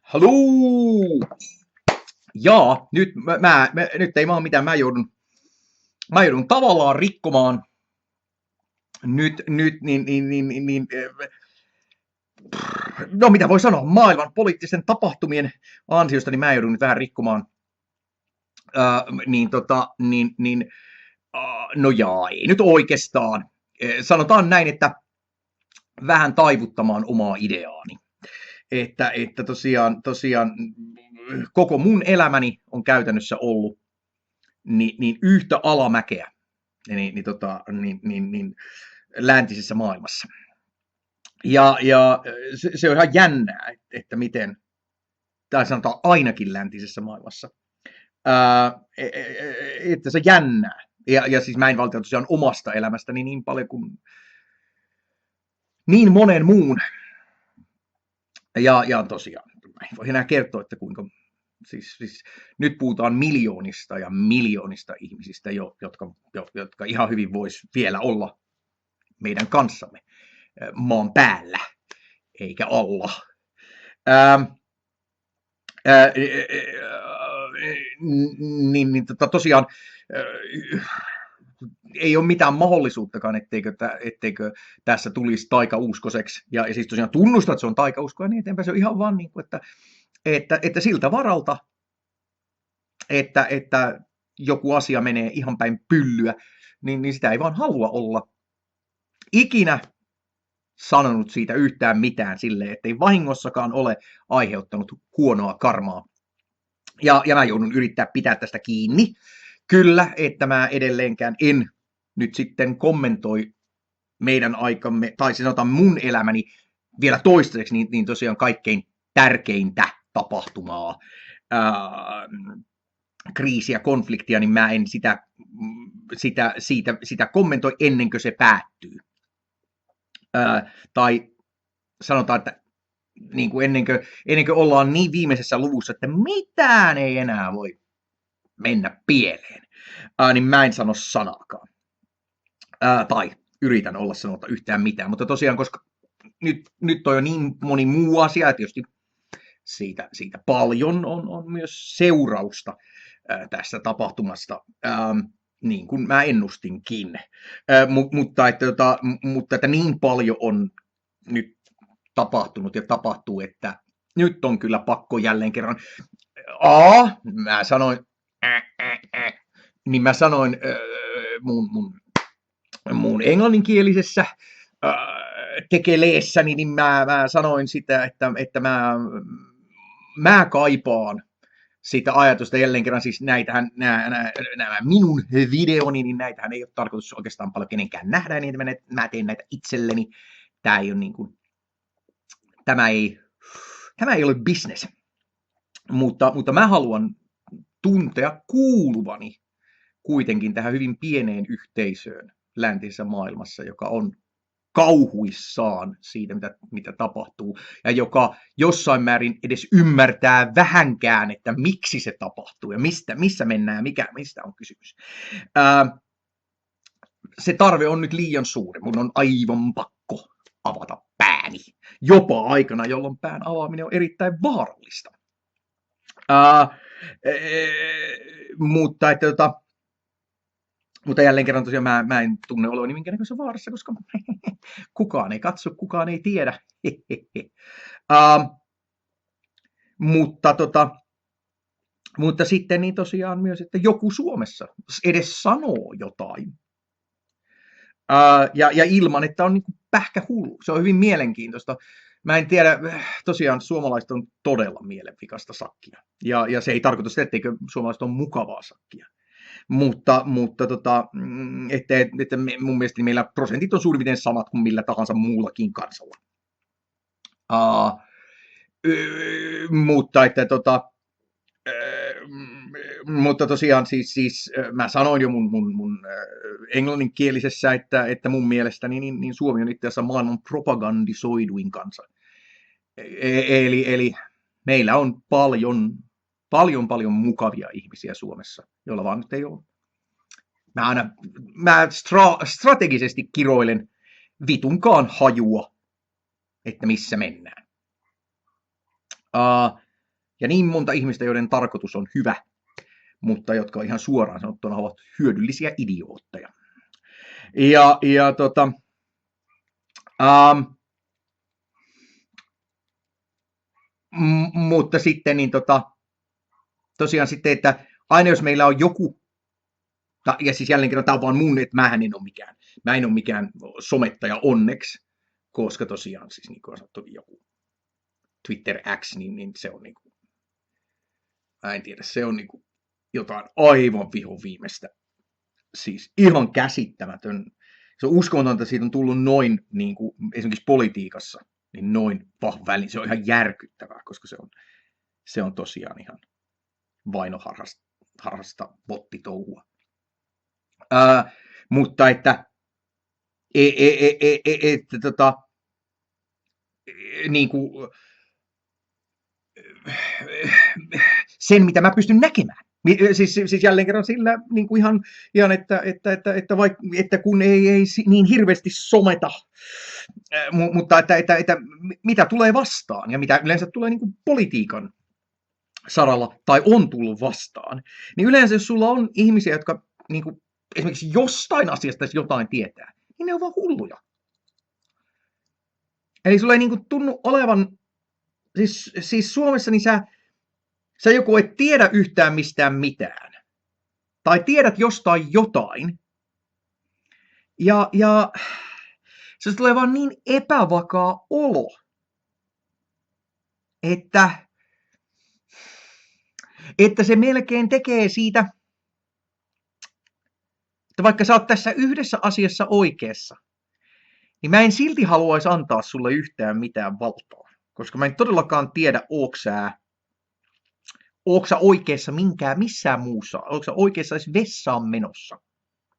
Haloo! Jaa, nyt ei vaan mitään, mä joudun tavallaan rikkomaan nyt no mitä voi sanoa, maailman poliittisten tapahtumien ansiosta, niin mä joudun nyt vähän rikkomaan, no jaa, ei nyt oikeastaan. Sanotaan näin, että vähän taivuttamaan omaa ideaani. Että tosiaan koko mun elämäni on käytännössä ollut niin yhtä alamäkeä läntisessä maailmassa. Ja se on ihan jännää, että miten, tai sanotaan ainakin läntisessä maailmassa, että se jännää. Ja siis mä en valita tosiaan omasta elämästäni niin paljon kuin niin monen muun. Ja tosiaan, en voi enää kertoa, että kuinka, siis nyt puhutaan miljoonista ja miljoonista ihmisistä, jotka ihan hyvin vois vielä olla meidän kanssamme maan päällä, eikä alla. Tosiaan ei ole mitään mahdollisuuttakaan, etteikö tässä tulisi taikauskoseksi. Ja siis tosiaan tunnustaa, että se on taikauskoa, niin eteenpäin se on ihan vaan niin kuin, että siltä varalta, että joku asia menee ihan päin pyllyä, niin sitä ei vaan halua olla ikinä sanonut siitä yhtään mitään silleen, ettei vahingossakaan ole aiheuttanut huonoa karmaa. Ja mä joudun yrittää pitää tästä kiinni. Kyllä, että mä edelleenkään en nyt sitten kommentoi meidän aikamme, tai sanotaan mun elämäni vielä toistaiseksi, niin tosiaan kaikkein tärkeintä tapahtumaa, kriisiä, konfliktia, niin mä en sitä kommentoi ennen kuin se päättyy. Tai sanotaan, että niin kuin ennen kuin ollaan niin viimeisessä luvussa, että mitään ei enää voi mennä pieleen, niin mä en sano sanaakaan. Tai yritän olla sanotta yhtään mitään, mutta tosiaan, koska nyt on jo niin moni muu asia, että tietysti siitä paljon on myös seurausta tästä tapahtumasta, niin kuin mä ennustinkin. Mutta että niin paljon on nyt tapahtunut ja tapahtuu, että nyt on kyllä pakko jälleen kerran. Mä sanoin mun englanninkielisessä tekeleessäni, niin mä sanoin sitä, että mä kaipaan sitä ajatusta jälleen kerran, siis nämä minun videoni, niin näitähän ei ole tarkoitus oikeastaan paljon kenenkään nähdä, niin mä teen näitä itselleni. Tämä ei ole niin kuin, tämä ei ole business, mutta mä haluan tuntea kuuluvani kuitenkin tähän hyvin pieneen yhteisöön läntisessä maailmassa, joka on kauhuissaan siitä, mitä tapahtuu, ja joka jossain määrin edes ymmärtää vähänkään, että miksi se tapahtuu, ja missä mennään, mistä on kysymys. Se tarve on nyt liian suuri, mun on aivan pakko avata pääni, jopa aikana, jolloin pään avaaminen on erittäin vaarallista. Mutta jälleen kerran tosiaan mä en tunne olevani minkäännäköisessä vaarassa, koska kukaan ei katso, kukaan ei tiedä. Mutta sitten niin tosiaan myös, että joku Suomessa edes sanoo jotain. Ja ilman, että on niin kuin pähkähullu. Se on hyvin mielenkiintoista. Mä en tiedä, tosiaan suomalaiset on todella mielenvikasta sakkia. Ja se ei tarkoita sitä, etteikö suomalaiset on mukavaa sakkia. Mutta että mun mielestä meillä prosentit on suurin piirtein samat kuin millä tahansa muullakin kansalla. Mutta tosiaan siis mä sanoin jo mun englanninkielisessä, että mun mielestäni niin Suomi on itse asiassa maailman propagandisoiduin kansa. Eli meillä on paljon mukavia ihmisiä Suomessa, joilla vaan nyt ei ole. Mä strategisesti kiroilen vitunkaan hajua, että missä mennään. Ja niin monta ihmistä, joiden tarkoitus on hyvä, mutta jotka ihan suoraan sanottuna ovat hyödyllisiä idiootteja. Mutta sitten niin tosiaan sitten, että aina jos meillä on joku, ja siis jälleen kerran tämä on vaan mun, että mä en ole mikään somettaja onneksi, koska tosiaan siis niin kuin on sanottu joku Twitter X, niin se on niin kuin, mä en tiedä, se on niin kuin jotain aivan vihon viimeistä. Siis ihan käsittämätön. Se on uskomatonta, että siitä on tullut noin, niin kuin esimerkiksi politiikassa, niin noin vahva väline. Se on ihan järkyttävää, koska se on tosiaan ihan vainoharhasta bottitouhua. Mutta että niin kuin, sen, mitä mä pystyn näkemään. Siis jälleen kerran sillä niin kuin ihan että kun ei niin hirveästi someta, mutta että mitä tulee vastaan ja mitä yleensä tulee niin kuin politiikan saralla tai on tullut vastaan, niin yleensä jos sulla on ihmisiä, jotka niin kuin, esimerkiksi jostain asiasta jotain tietää, niin ne on vaan hulluja. Eli sulla ei niin kuin tunnu olevan, siis Suomessa niin sä joko et tiedä yhtään mistään mitään, tai tiedät jostain jotain, ja se tulee vaan niin epävakaa olo, että se melkein tekee siitä, että vaikka sä oot tässä yhdessä asiassa oikeassa, niin mä en silti haluaisi antaa sulle yhtään mitään valtaa, koska mä en todellakaan tiedä, ootko sä oikeassa missään muussa, ootko sä oikeassa edes vessaan menossa.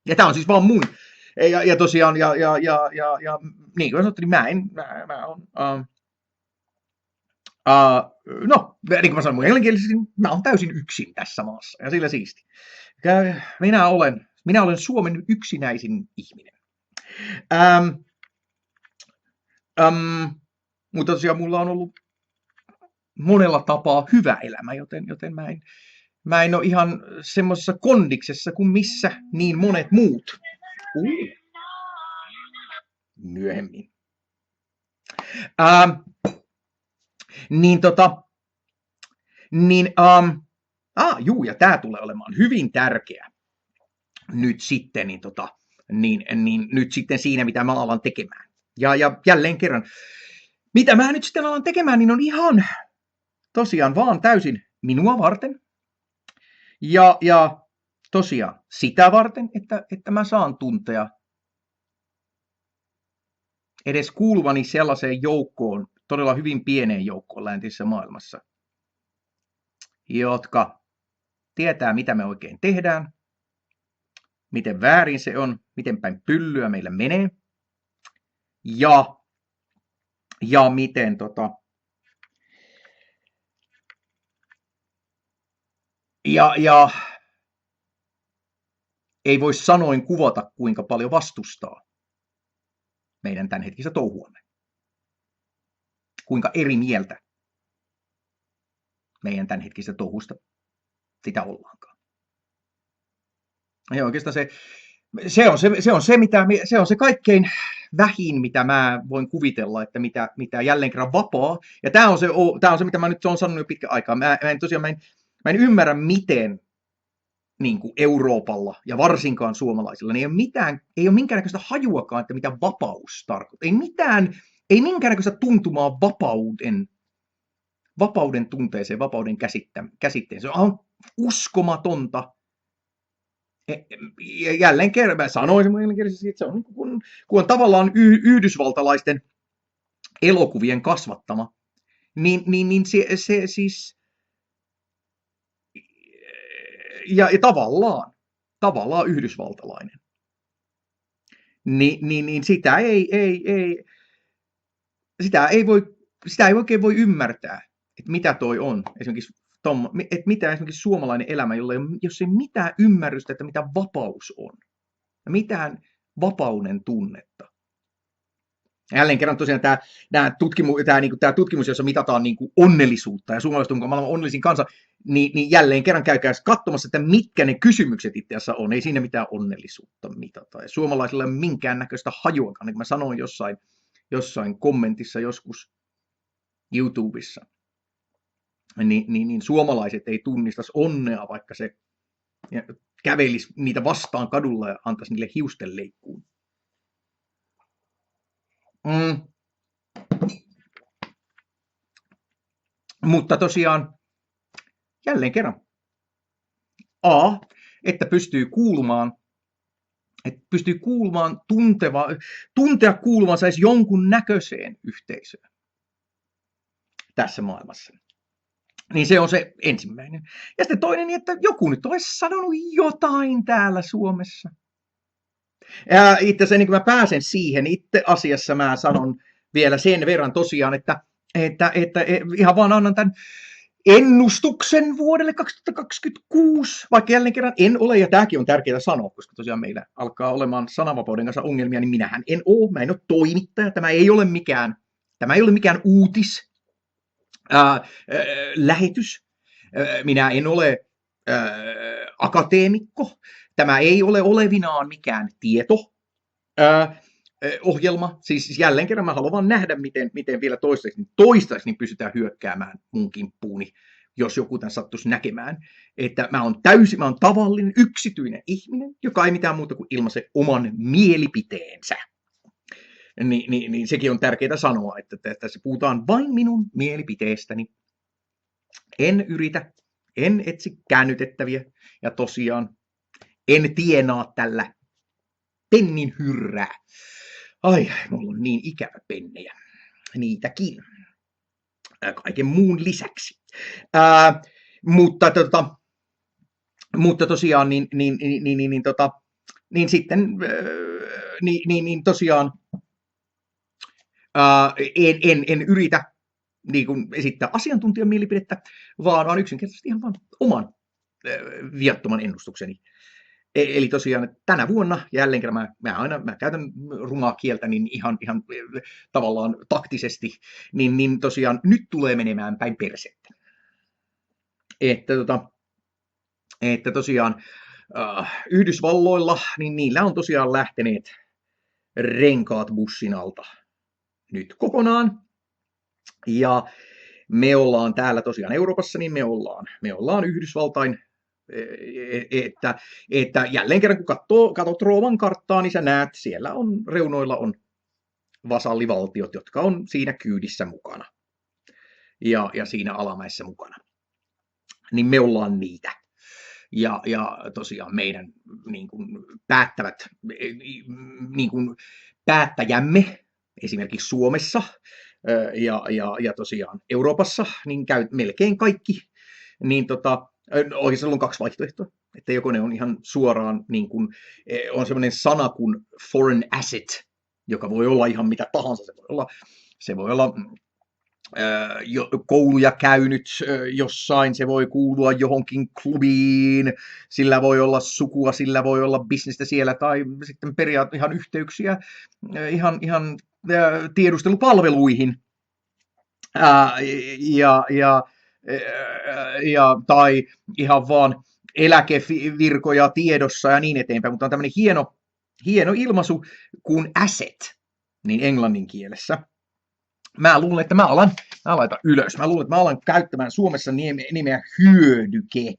Ja tää on siis vaan mun. Ja tosiaan, niin kuin sanottu, niin niin kuin mä sanoin mun englanninkielisesti, mä oon täysin yksin tässä maassa, ja sillä siisti. Minä olen Suomen yksinäisin ihminen. Mutta tosiaan mulla on ollut monella tapaa hyvä elämä, joten mä en ole ihan semmoisessa kondiksessa kuin missä niin monet muut. Myöhemmin. Ja tää tulee olemaan hyvin tärkeä nyt sitten, nyt sitten siinä, mitä mä alan tekemään. Ja jälleen kerran, mitä mä nyt sitten alan tekemään, niin on ihan tosiaan vaan täysin minua varten. Ja tosiaan sitä varten, että mä saan tuntea edes kuuluvani sellaiseen joukkoon, todella hyvin pieneen joukkoon läntisessä maailmassa, jotka tietää, mitä me oikein tehdään, miten väärin se on, miten päin pyllyä meillä menee, ja miten ja ei voi sanoin kuvata, kuinka paljon vastustaa meidän tämänhetkistä touhuamme. Kuinka eri mieltä meidän tämänhetkistä touhusta sitä ollaankaan. Ja oikeastaan se on se kaikkein vähin, mitä mä voin kuvitella, että mitä jälleen kerran vapaa. Ja tämä on se, mitä mä nyt olen sanonut jo pitkän aikaa. Mä en ymmärrä, miten niin kuin Euroopalla ja varsinkaan suomalaisilla niin ei ole minkäännäköistä hajuakaan, että mitä vapaus tarkoittaa. Ei minkäännäköistä tuntumaa vapauden tunteeseen, vapauden käsitteen. Se on uskomatonta. Ja jälleen kerran mä sanoisin että se on kun on tavallaan yhdysvaltalaisten elokuvien kasvattama, niin se siis ja tavallaan yhdysvaltalainen. Niin sitä ei oikein voi ymmärtää, että mitä toi on. Esimerkiksi että mitä esimerkiksi suomalainen elämä, jos ei mitään ymmärrystä, että mitä vapaus on. Ja mitään vapauden tunnetta. Jälleen kerran tosiaan tämä tutkimus, jossa mitataan niin kuin onnellisuutta, ja suomalaiset on maailman onnellisin kansa, niin jälleen kerran käykää katsomassa, että mitkä ne kysymykset itse asiassa on. Ei siinä mitään onnellisuutta mitata. Ja suomalaisilla ei ole minkäännäköistä hajuakaan, niin kuin mä sanoin jossain kommentissa joskus YouTubessa. Niin suomalaiset ei tunnistaisi onnea, vaikka se kävelisi niitä vastaan kadulla ja antaisi niille hiusten leikkuun. Mutta tosiaan, jälleen kerran, että pystyy kuulumaan, tuntea kuuluvansa edes jonkun näköiseen yhteisöön tässä maailmassa. Niin se on se ensimmäinen. Ja sitten toinen, että joku nyt olisi sanonut jotain täällä Suomessa. Ja itse asiassa ennen kuin mä pääsen siihen, itse asiassa mä sanon vielä sen verran tosiaan, että ihan vaan annan tämän ennustuksen vuodelle 2026, vaikka jälleen kerran en ole, ja tämäkin on tärkeää sanoa, koska tosiaan meillä alkaa olemaan sananvapauden kanssa ongelmia, niin mä en ole toimittaja, tämä ei ole mikään lähetys, minä en ole akateemikko, tämä ei ole olevinaan mikään ohjelma. Siis jälleen kerran mä haluan vaan nähdä, miten vielä toistaiseksi niin pystytään hyökkäämään mun kimppuuni, jos joku tämän sattuisi näkemään. Että mä oon tavallinen, yksityinen ihminen, joka ei mitään muuta kuin ilmaise oman mielipiteensä. Niin sekin on tärkeää sanoa, että tässä puhutaan vain minun mielipiteestäni. En etsi käännytettäviä, ja tosiaan en tienaa tällä pennin hyrrää. Ai, mulla on niin ikävä pennejä. Niitäkin. Kaiken muun lisäksi. Mutta tosiaan, tosiaan en yritä niin kuin esittää asiantuntijan mielipidettä, vaan yksinkertaisesti ihan vaan oman viattoman ennustukseni. Eli tosiaan tänä vuonna, jälleen kerran mä käytän rumaa kieltä niin ihan tavallaan taktisesti, niin tosiaan nyt tulee menemään päin persettä. Että tosiaan Yhdysvalloilla, niin niillä on tosiaan lähteneet renkaat bussin alta nyt kokonaan. Ja me ollaan täällä tosiaan Euroopassa, niin me ollaan Yhdysvaltain, että jälleen kerran kun katsot Rooman karttaa, niin sä näet, siellä reunoilla on vasallivaltiot, jotka on siinä kyydissä mukana ja siinä alamäessä mukana. Niin me ollaan niitä. Ja tosiaan meidän niin kuin päättäjämme, esimerkiksi Suomessa ja tosiaan Euroopassa, niin käy melkein kaikki, niin oikeastaan on kaksi vaihtoehtoa, että joko ne on ihan suoraan, niin kuin, on semmoinen sana kuin foreign asset, joka voi olla ihan mitä tahansa, se voi olla kouluja käynyt jossain, se voi kuulua johonkin klubiin, sillä voi olla sukua, sillä voi olla bisnestä siellä, tai sitten ihan yhteyksiä ihan tiedustelupalveluihin, tai ihan vaan eläkevirkoja tiedossa ja niin eteenpäin, mutta on tämmöinen hieno ilmaisu kuin asset, niin englannin kielessä. Mä luulen, että mä laitan ylös. Mä luulen, että mä alan käyttämään Suomessa nimeä hyödyke.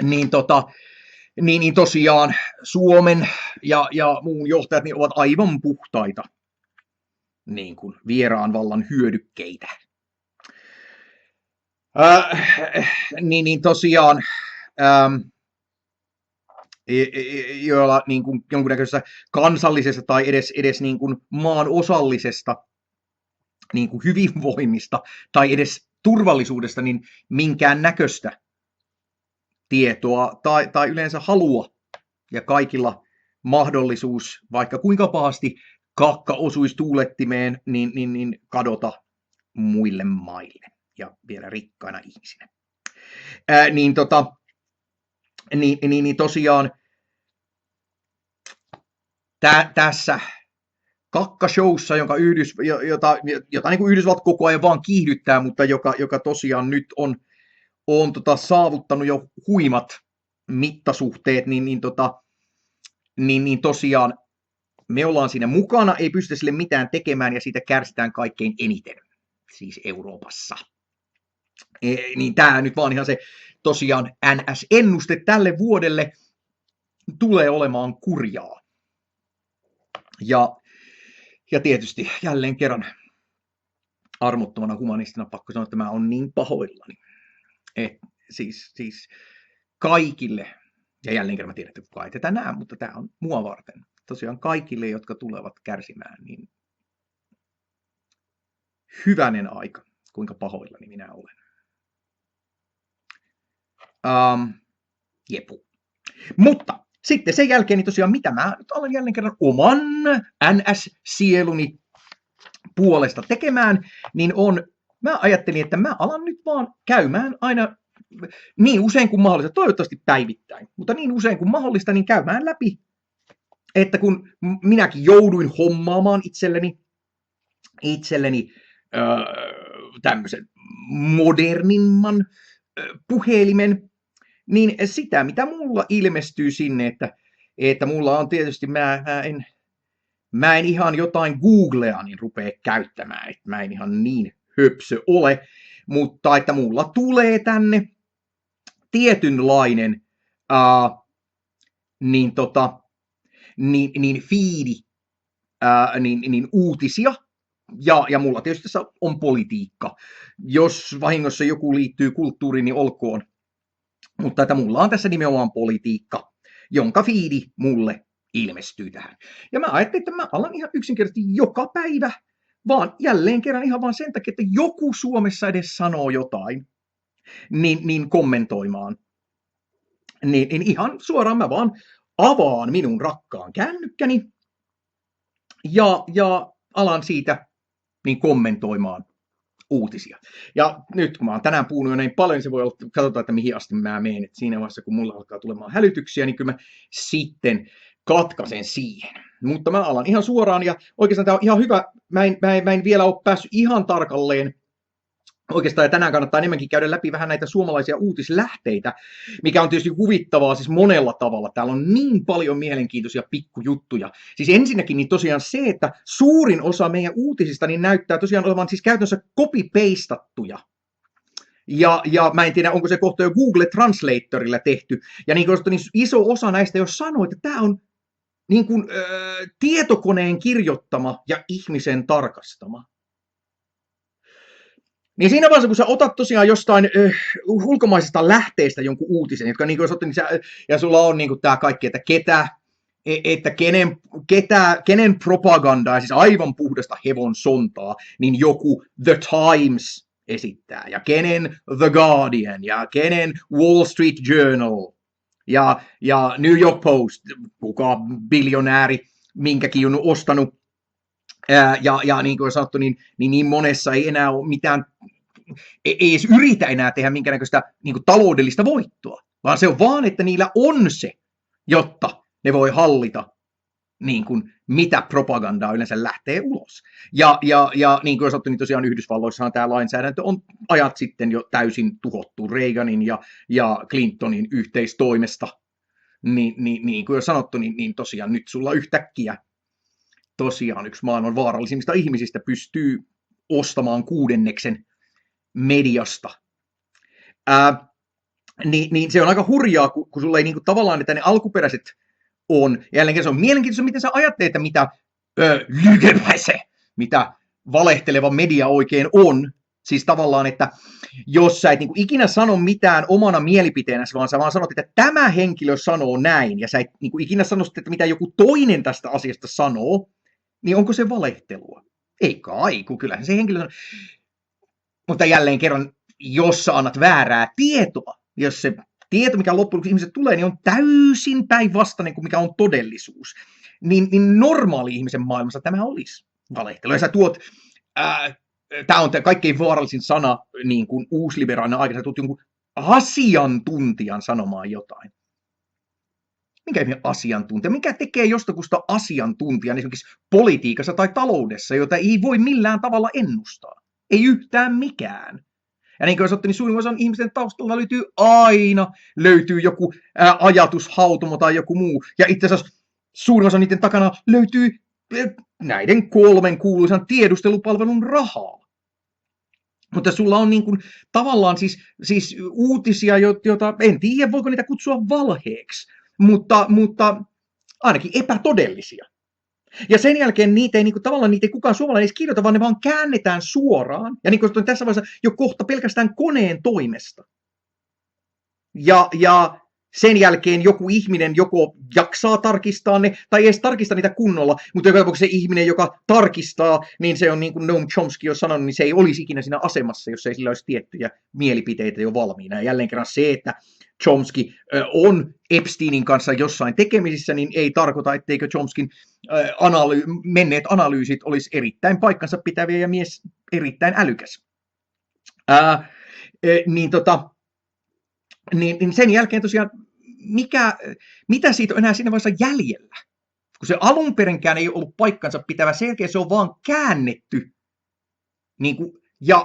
Niin tosiaan Suomen ja muun johtajat niin ovat aivan puhtaita niin kuin vieraan vallan hyödykkeitä. Niin tosiaan joilla niin kuin jonkunnäköisessä kansallisessa tai edes niin kuin maan osallisesta niin kuin hyvinvoinnista tai edes turvallisuudesta niin minkään näköistä tietoa tai yleensä halua, ja kaikilla mahdollisuus, vaikka kuinka pahasti kakka osuisi tuulettimeen, niin kadota muille maille ja vielä rikkaina ihmisinä. Niin tosiaan tässä kakkashowssa, jota niin kuin Yhdysvallat koko ajan vaan kiihdyttää, mutta joka tosiaan nyt on saavuttanut jo huimat mittasuhteet, niin tosiaan me ollaan siinä mukana, ei pystytä sille mitään tekemään ja siitä kärsitään kaikkein eniten, siis Euroopassa. Niin tämä nyt vaan ihan se tosiaan NS-ennuste tälle vuodelle tulee olemaan kurjaa. Ja tietysti jälleen kerran armottomana humanistina pakko sanoa, että mä oon niin pahoillani. Siis kaikille, ja jälleen kerran mä tiedän, että kukaan ei tätä näe, mutta tämä on mua varten. Tosiaan kaikille, jotka tulevat kärsimään, niin hyvänen aika, kuinka pahoillani minä olen. Jepu. Mutta sitten sen jälkeen, niin tosiaan mitä mä nyt alan jälleen kerran oman NS-sieluni puolesta tekemään, niin mä ajattelin, että mä alan nyt vaan käymään aina niin usein kuin mahdollista, toivottavasti päivittäin, mutta niin usein kuin mahdollista, niin käymään läpi, että kun minäkin jouduin hommaamaan itselleni tämmöisen modernimman puhelimen, niin sitä, mitä mulla ilmestyy sinne, että mulla on tietysti, mä en ihan jotain Googlea niin rupea käyttämään, että mä en ihan niin höpsö ole, mutta että mulla tulee tänne tietynlainen feedi, niin uutisia, ja mulla tietysti tässä on politiikka. Jos vahingossa joku liittyy kulttuuriin, niin olkoon. Mutta että mulla on tässä nimenomaan politiikka, jonka fiidi mulle ilmestyy tähän. Ja mä ajattelin, että mä alan ihan yksinkertaisesti joka päivä, vaan jälleen kerran ihan vaan sen takia, että joku Suomessa edes sanoo jotain, niin kommentoimaan. Niin ihan suoraan mä vaan avaan minun rakkaan kännykkäni ja alan siitä niin kommentoimaan uutisia. Ja nyt kun mä oon tänään puhunut jo näin paljon, niin se voi olla, että katsotaan, että mihin asti mä menen. Et siinä vaiheessa, kun mulla alkaa tulemaan hälytyksiä, niin kyllä mä sitten katkaisen siihen. Mutta mä alan ihan suoraan, ja oikeastaan tää on ihan hyvä. Mä en vielä ole päässyt ihan tarkalleen. Oikeastaan ja tänään kannattaa enemmänkin käydä läpi vähän näitä suomalaisia uutislähteitä, mikä on tietysti huvittavaa siis monella tavalla. Täällä on niin paljon mielenkiintoisia pikkujuttuja. Siis ensinnäkin niin tosiaan se, että suurin osa meidän uutisista niin näyttää tosiaan olevan siis käytännössä copy-pastattuja. Ja mä en tiedä, onko se kohta jo Google Translatorilla tehty. Ja niin kuin niin iso osa näistä jo sanoo, että tämä on niin kuin, tietokoneen kirjoittama ja ihmisen tarkastama. Niin siinä vaiheessa, kun sä otat tosiaan jostain ulkomaisesta lähteestä jonkun uutisen, jotka niin kuin, ja sulla on niin tämä kaikki, että kenen propagandaa, siis aivan puhdasta hevon sontaa, niin joku The Times esittää, ja kenen The Guardian, ja kenen Wall Street Journal, ja New York Post, kuka biljonääri minkäkin on ostanut. Ja niin kuin sanottu, niin monessa ei enää ole mitään, ei edes yritä enää tehdä minkäännäköistä niin kuin taloudellista voittoa, vaan se on vaan, että niillä on se, jotta ne voi hallita niin kuin, mitä propagandaa yleensä lähtee ulos. Ja niin kuin sanottu, niin tosiaan Yhdysvalloissahan tämä lainsäädäntö on ajat sitten jo täysin tuhottu Reaganin ja Clintonin yhteistoimesta. Niin kuin jo sanottu, niin tosiaan nyt sulla yhtäkkiä tosiaan yksi maailman vaarallisimmista ihmisistä pystyy ostamaan 1/6 mediasta. Niin se on aika hurjaa, kun sulla ei niinku tavallaan, että ne alkuperäiset on. Jälleen se on mielenkiintoista, miten sä ajattelet, että mitä valehteleva media oikein on. Siis tavallaan, että jos sä et niinku ikinä sano mitään omana mielipiteenäsi, vaan sä vaan sanot, että tämä henkilö sanoo näin, ja sä et niinku ikinä sano sitten, että mitä joku toinen tästä asiasta sanoo, niin onko se valehtelua? Ei kai, kun kyllähän se henkilö sanoo. Mutta jälleen kerran, jos sä annat väärää tietoa, jos se tieto, mikä loppujen lopuksi ihmiset tulee, niin on täysin päinvastainen kuin mikä on todellisuus, niin normaali ihmisen maailmassa tämä olisi valehtelua. Ja sä tuot, tämä on kaikkein vaarallisin sana niin kuin uusliberaalina aikana, sä tuot jonkun asiantuntijan sanomaan jotain. Minkä ihmeen asiantuntija? Mikä tekee jostakusta asiantuntijan esimerkiksi politiikassa tai taloudessa, jota ei voi millään tavalla ennustaa? Ei yhtään mikään. Ja niin kuin sanottu, niin suurin osa ihmisten taustalla löytyy joku ajatushautomo tai joku muu. Ja itse asiassa suurin osa niiden takana löytyy näiden 3 kuuluisan tiedustelupalvelun rahaa. Mutta sulla on niin kuin, tavallaan siis uutisia, joita en tiedä, voiko niitä kutsua valheeksi, mutta ainakin epätodellisia. Ja sen jälkeen niitä ei, niin kuin, tavallaan niitä ei kukaan suomalainen edes kirjoita, vaan ne vaan käännetään suoraan. Ja niin kuin tässä vaiheessa jo kohta pelkästään koneen toimesta. Ja sen jälkeen joku ihminen joko jaksaa tarkistaa ne, tai ei edes tarkista niitä kunnolla, mutta joka tapauksessa se ihminen, joka tarkistaa, niin se on niin kuin Noam Chomsky on sanonut, niin se ei olisi ikinä siinä asemassa, jos ei sillä olisi tiettyjä mielipiteitä jo valmiina. Ja jälleen kerran se, että Chomsky on Epsteinin kanssa jossain tekemisissä, niin ei tarkoita, etteikö Chomskyn menneet analyysit olisi erittäin paikkansa pitäviä ja mies erittäin älykäs. Niin sen jälkeen tosiaan, mitä siitä on enää siinä vaiheessa jäljellä? Kun se alunperinkään ei ollut paikkansa pitävä, sen jälkeen se on vaan käännetty niin kuin,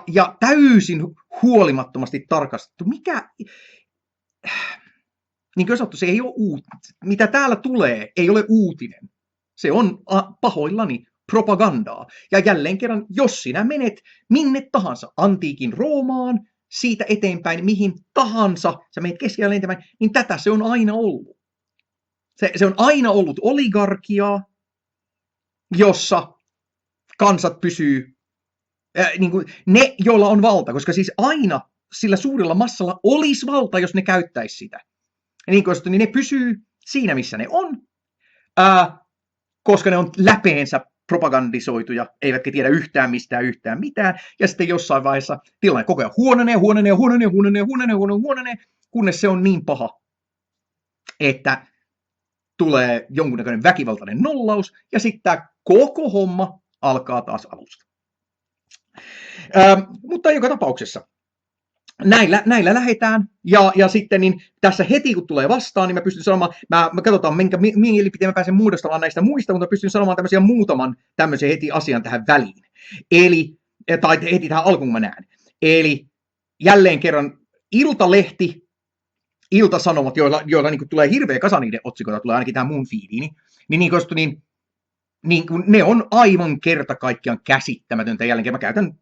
ja täysin huolimattomasti tarkastettu. Niin kuin sanottu, se ei ole uutinen. Mitä täällä tulee, ei ole uutinen. Se on pahoillani propagandaa. Ja jälleen kerran, jos sinä menet minne tahansa antiikin Roomaan, siitä eteenpäin, mihin tahansa, sä menet keskiajalle eteenpäin, niin tätä se on aina ollut. Se on aina ollut oligarkiaa, jossa kansat pysyy, niin kuin ne, joilla on valta, koska siis aina sillä suurella massalla olisi valta, jos ne käyttäisi sitä. Ja niin kuin niin ne pysyy siinä, missä ne on, koska ne on läpeensä propagandisoituja, eivätkä tiedä yhtään mistään yhtään mitään, ja sitten jossain vaiheessa tilanne koko ajan huononee, kunnes se on niin paha, että tulee jonkunnäköinen väkivaltainen nollaus, ja sitten tämä koko homma alkaa taas alusta. Mutta joka tapauksessa, näillä lähdetään, ja sitten niin tässä heti kun tulee vastaan, niin mä pystyn sanomaan, mä katsotaan minkä mielipiteen mä pääsen muodostamaan näistä muista, mutta pystyn sanomaan muutaman tämmöisen heti asian tähän väliin. Tai heti tähän alkuun mä näen. Eli jälleen kerran Iltalehti, Ilta-Sanomat, joilla niin tulee hirveä kasa niiden otsikoita, tulee ainakin tähän mun feediini, niin ne on aivan kerta kaikkiaan käsittämätöntä. Jälleen kerran mä käytän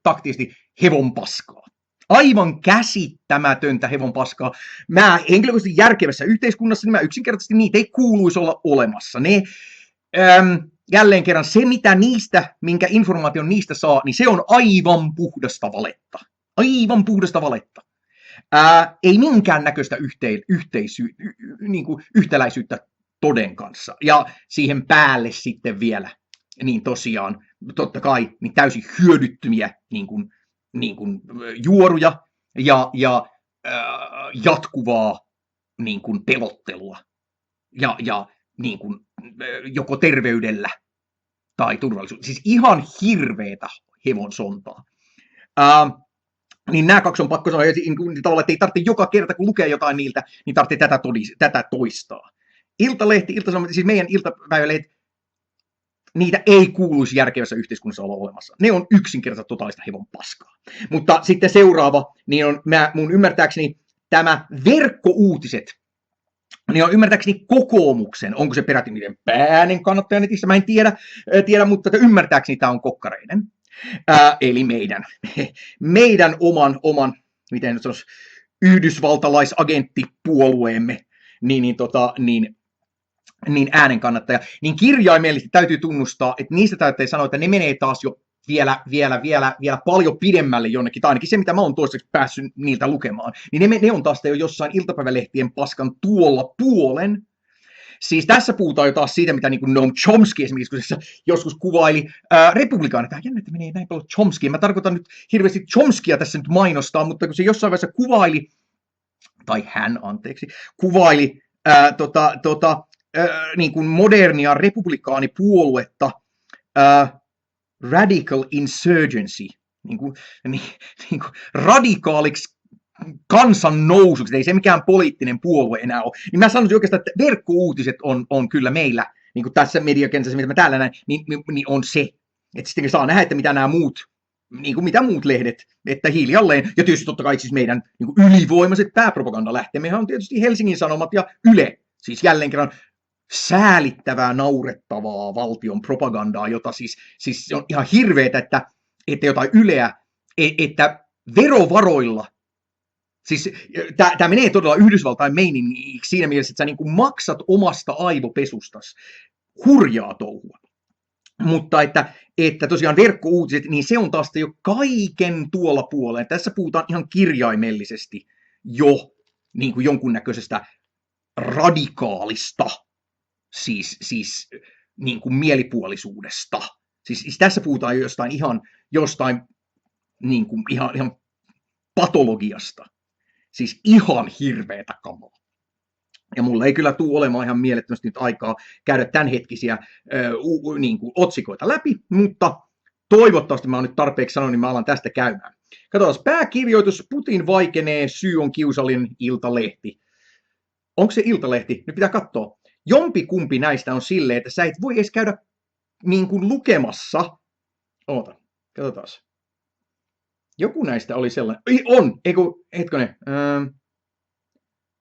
taktisesti hevonpaskaa. Aivan käsittämätöntä hevonpaskaa. Mä henkilökohtaisesti järkevässä yhteiskunnassa, niin mä yksinkertaisesti niitä ei kuuluisi olla olemassa. Jälleen kerran se, minkä informaation niistä saa, niin se on aivan puhdasta valetta. Aivan puhdasta valetta. Ei minkäännäköistä yhtäläisyyttä toden kanssa. Ja siihen päälle sitten vielä, niin tosiaan, totta kai, niin täysin hyödyttömiä niin kuin juoruja ja jatkuvaa niin kuin pelottelua ja niin kuin, joko terveydellä tai turvallisuudella. Siis ihan hirveetä hevonsontaa. Niin nämä kaksi on pakko sanoa, tavallaan, että ei tarvitse joka kerta, kun lukee jotain niiltä, niin tarvitsee tätä toistaa. Iltalehti, Ilta-Sanomat, siis meidän iltapäivälehdet, niitä ei kuuluisi järkevässä yhteiskunnassa olla olemassa. Ne on yksinkertaisesti totaalista hevon paskaa. Mutta sitten seuraava, niin on mun ymmärtääkseni tämä verkkouutiset, niin on ymmärtääkseni kokoomuksen, onko se peräti niiden päänen kannattaja netissä, mä en tiedä, mutta ymmärtääkseni tämä on kokkareiden. Eli meidän oman miten nyt sanoisi, yhdysvaltalaisagenttipuolueemme, niin äänen kannattaja, niin kirjaimellisesti täytyy tunnustaa, että niistä täytyy sanoa, että ne menee taas jo vielä paljon pidemmälle jonnekin, tai ainakin se, mitä mä oon toistaiseksi päässyt niiltä lukemaan, niin ne on taas jo jossain iltapäivälehtien paskan tuolla puolen. Siis tässä puhutaan jo taas siitä, mitä niin kuin Noam Chomsky esimerkiksi, kun se joskus kuvaili republikaanit. Jännä, että menee näin paljon Chomskyin. Mä tarkoitan nyt hirveästi Chomskya tässä nyt mainostaa, mutta kun se jossain vaiheessa kuvaili, tai hän, kuvaili niin kuin modernia republikaanipuoluetta radical insurgency, niin kuin radikaaliksi kansan nousuksi, ei se mikään poliittinen puolue enää ole, niin mä sanoisin oikeastaan, että verkkouutiset on kyllä meillä, niin kuin tässä mediakentässä, mitä mä täällä näin, niin on se. Että sitten saa nähdä, että mitä nämä muut, niin kuin mitä muut lehdet, että hiljalleen, ja tietysti totta kai siis meidän niin kuin ylivoimaiset pääpropagandalähteemme on tietysti Helsingin Sanomat ja Yle, siis jälleen kerran säälittävää, naurettavaa valtion propagandaa, jota siis se on ihan hirveetä, että jotain Yleä, että verovaroilla, siis tämä menee todella Yhdysvaltain meiningiksi siinä mielessä, että sä niin kuin maksat omasta aivopesustasi hurjaa touhua. Mutta että tosiaan verkkouutiset, niin se on taas jo kaiken tuolla puoleen. Tässä puhutaan ihan kirjaimellisesti jo niin kuin jonkunnäköisestä radikaalista, siis niin kuin mielipuolisuudesta. Siis tässä puhutaan jo jostain niin kuin ihan patologiasta. Siis ihan hirveetä kamaa. Ja mulla ei kyllä tule olemaan ihan mielettömästi nyt aikaa käydä tämänhetkisiä niin kuin otsikoita läpi, mutta toivottavasti mä oon nyt tarpeeksi sanonut, niin mä alan tästä käymään. Katsotaan, pääkirjoitus, Putin vaikenee, syy on kiusallinen, Iltalehti. Onko se Iltalehti? Nyt pitää katsoa. Jompikumpi näistä on silleen, että sä et voi edes käydä niin kuin lukemassa. Oota, katsotaan. Joku näistä oli sellainen. Hetkonen.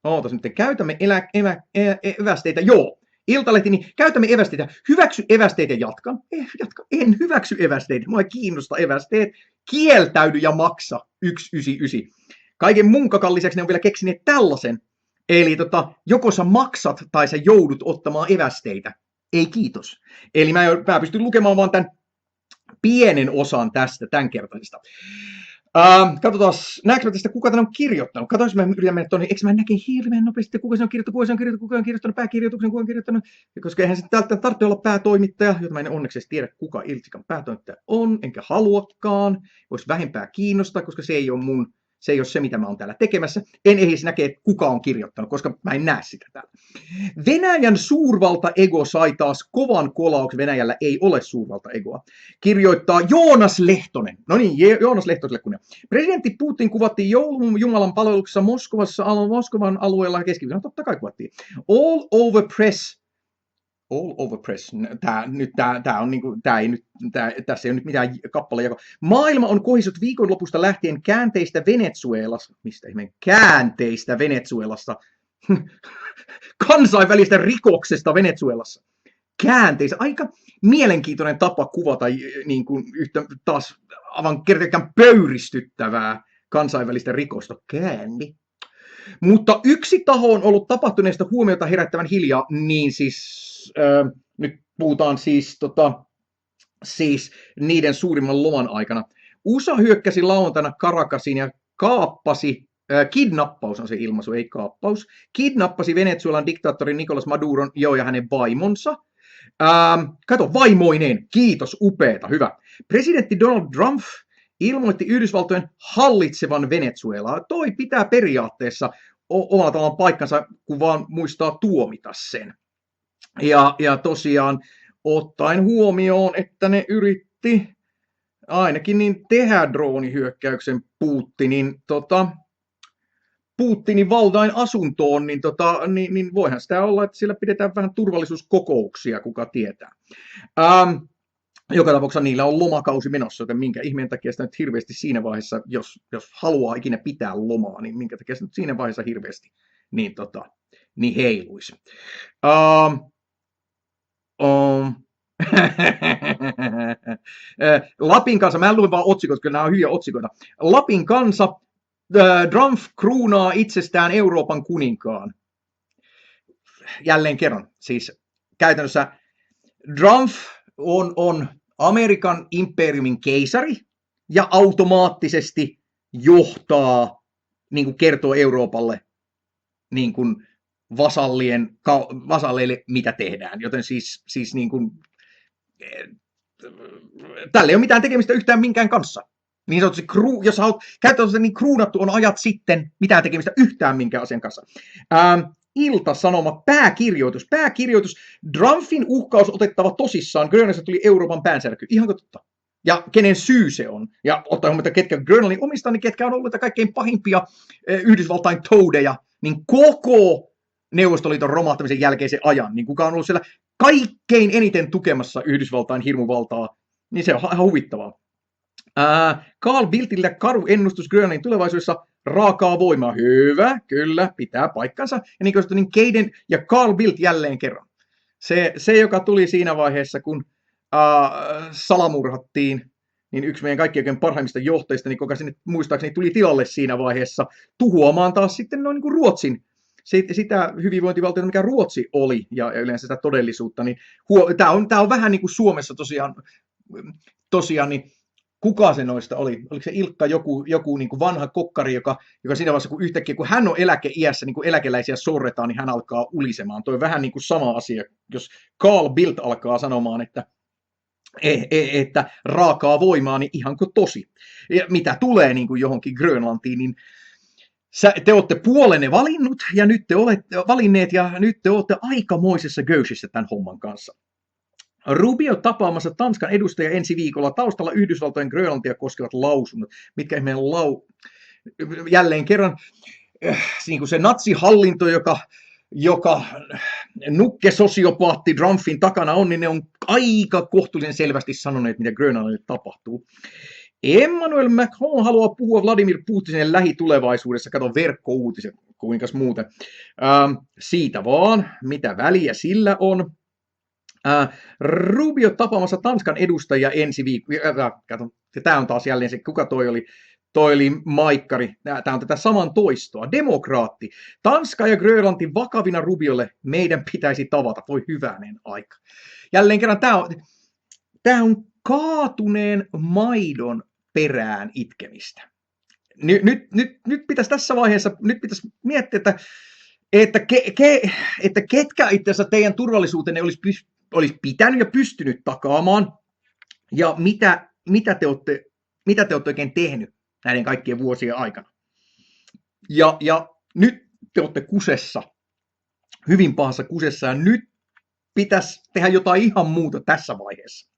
Ootas nyt, käytämme evästeitä. Joo, Iltalehti, niin käytämme evästeitä. Hyväksy evästeitä, jatkan. En hyväksy evästeitä. Mua ei kiinnosta evästeet. Kieltäydy ja maksa 199. Kaiken mun kakan lisäksi ne on vielä keksineet tällaisen. Eli joko sä maksat tai sä joudut ottamaan evästeitä. Ei kiitos. Eli mä pystyn lukemaan vaan tämän pienen osan tästä tämänkertaisesta. Katsotaan, näetkö mä tästä, kuka tämän on kirjoittanut? Katsotaan, jos mä yritän mennä tuonne, eikö mä näke hirveän nopeasti, kuka on kirjoittanut pääkirjoituksen, kuka on kirjoittanut, koska eihän se täältä tarvitse olla päätoimittaja, jota mä en onneksi tiedä, kuka Iltsikan päätoimittaja on, enkä haluakaan, voisi vähempää kiinnostaa, koska se ei ole se, mitä mä oon täällä tekemässä. En edes näke, kuka on kirjoittanut, koska mä en näe sitä täällä. Venäjän suurvaltaego sai taas kovan kolauksen. Venäjällä ei ole suurvaltaegoa. Kirjoittaa Joonas Lehtonen. No niin, Joonas Lehtoselle kunnia. Presidentti Putin kuvattiin joulun Jumalan palveluksessa Moskovan alueella keskiviikkona. Totta kai kuvattiin. All over press. Tässä ei ole nyt mitään kappaleja. Maailma on kohisut viikonlopusta lähtien käänteistä Venezuelassa. Mistä ihmeen käänteistä Venezuelassa? Kansainvälistä rikoksesta Venezuelassa. Käänteistä. Aika mielenkiintoinen tapa kuvata niin kuin yhtä taas aivan kertakään pöyristyttävää kansainvälistä rikosta. Käänni. Mutta yksi taho on ollut tapahtuneesta huomiota herättävän hiljaa, niin siis nyt puhutaan siis niiden suurimman loman aikana. USA hyökkäsi lauantaina Caracasin ja kaappasi, kidnappaus on se ilmaisu, ei kaappaus, kidnappasi Venezuelan diktaattorin Nicolas Maduron ja hänen vaimonsa. Kato, vaimoineen, kiitos, upeeta, hyvä. Presidentti Donald Trump ilmoitti Yhdysvaltojen hallitsevan Venezuelaa. Toi pitää periaatteessa omalla tavallaan paikkansa, kun vaan muistaa tuomita sen. Ja tosiaan ottaen huomioon, että ne yritti ainakin niin tehdä droonihyökkäyksen Putinin valtain asuntoon, niin voihan sitä olla, että siellä pidetään vähän turvallisuuskokouksia, kuka tietää. Joka tapauksessa niillä on lomakausi menossa, joten minkä ihmeen takia sitä nyt hirveästi siinä vaiheessa, jos haluaa ikinä pitää lomaa, niin minkä takia sitä nyt siinä vaiheessa hirveästi niin heiluisi. Lapin kansa, mä luen vaan otsikot, kyllä nämä on hyviä otsikoita. Lapin kansa, Trump kruunaa itsestään Euroopan kuninkaan. Jälleen kerran, siis käytännössä Trump on Amerikan imperiumin keisari ja automaattisesti johtaa, niin kuin kertoo Euroopalle, niin kuin vasalleille, mitä tehdään. Joten siis niin kuin, tällä ei ole mitään tekemistä yhtään minkään kanssa. Niin sanotusti, jos olet käytännössä niin kruunattu on ajat sitten mitään tekemistä yhtään minkään asian kanssa. Ilta-Sanomat, pääkirjoitus. Trumpin uhkaus otettava tosissaan. Grönlannista tuli Euroopan päänsärky. Ihanko totta? ja kenen syy se on. Ja ottaa huomioon, ketkä Grönlannin omistaa, niin ketkä on ollut kaikkein pahimpia Yhdysvaltain toudeja, niin koko Neuvostoliiton romahtamisen jälkeisen ajan, niin kuka on ollut siellä kaikkein eniten tukemassa Yhdysvaltain hirmuvaltaa, niin se on ihan huvittavaa. Carl Bildtillä karu ennustus Grönlannin tulevaisuudessa raakaa voimaa. Hyvä, kyllä, pitää paikkansa. Ja niin kuin niin Caden ja Carl Bildt jälleen kerran. Se, joka tuli siinä vaiheessa, kun salamurhattiin, niin yksi meidän kaikkien parhaimmista johtajista, niin kuka sinne muistaakseni tuli tilalle siinä vaiheessa, tuhoamaan taas sitten noin niin kuin Ruotsin, sitä hyvinvointivaltiota, mikä Ruotsi oli, ja yleensä sitä todellisuutta. Niin tämä on vähän niin kuin Suomessa tosiaan niin kuka se noista oli? Oliko se Ilkka joku niin kuin vanha kokkari, joka siinä vaiheessa, kun yhtäkkiä, kun hän on eläkeiässä, niin kuin eläkeläisiä sorretaan, niin hän alkaa ulisemaan. Toi vähän niin kuin sama asia, jos Carl Bildt alkaa sanomaan, että raakaa voimaa, niin ihanko tosi. Ja mitä tulee niin kuin johonkin Grönlantiin, niin te olette puolenne valinnut, ja nyt te olette valinneet, ja nyt te olette aikamoisessa göysissä tämän homman kanssa. Rubio tapaamassa Tanskan edustaja ensi viikolla, taustalla Yhdysvaltojen Grönlantia koskevat lausunnot, mitkä jälleen kerran niin kuin se natsihallinto, joka nukke-sosiopaatti Drumpfin takana on, niin ne on aika kohtuullisen selvästi sanoneet, mitä Grönlannille tapahtuu. Emmanuel Macron haluaa puhua Vladimir Putinin lähitulevaisuudessa. Kato verkkouutiset, kuinkas muuten. Siitä vaan, mitä väliä sillä on. Rubio tapaamassa Tanskan edustajia ensi viikolla. Tämä on taas jälleen se, kuka toi oli. Toi oli Maikkari. Tämä on tätä saman toistoa. Demokraatti. Tanska ja Grönlanti vakavina Rubiolle. Meidän pitäisi tavata. Voi hyvänen aika. Jälleen kerran tämä on kaatuneen maidon perään itkemistä. Nyt pitäisi tässä vaiheessa miettiä, että ketkä itse asiassa teidän turvallisuutenne olisi pitänyt ja pystynyt takaamaan, ja mitä te olette oikein tehnyt näiden kaikkien vuosien aikana. Ja nyt te olette kusessa, hyvin pahassa kusessa, ja nyt pitäisi tehdä jotain ihan muuta tässä vaiheessa.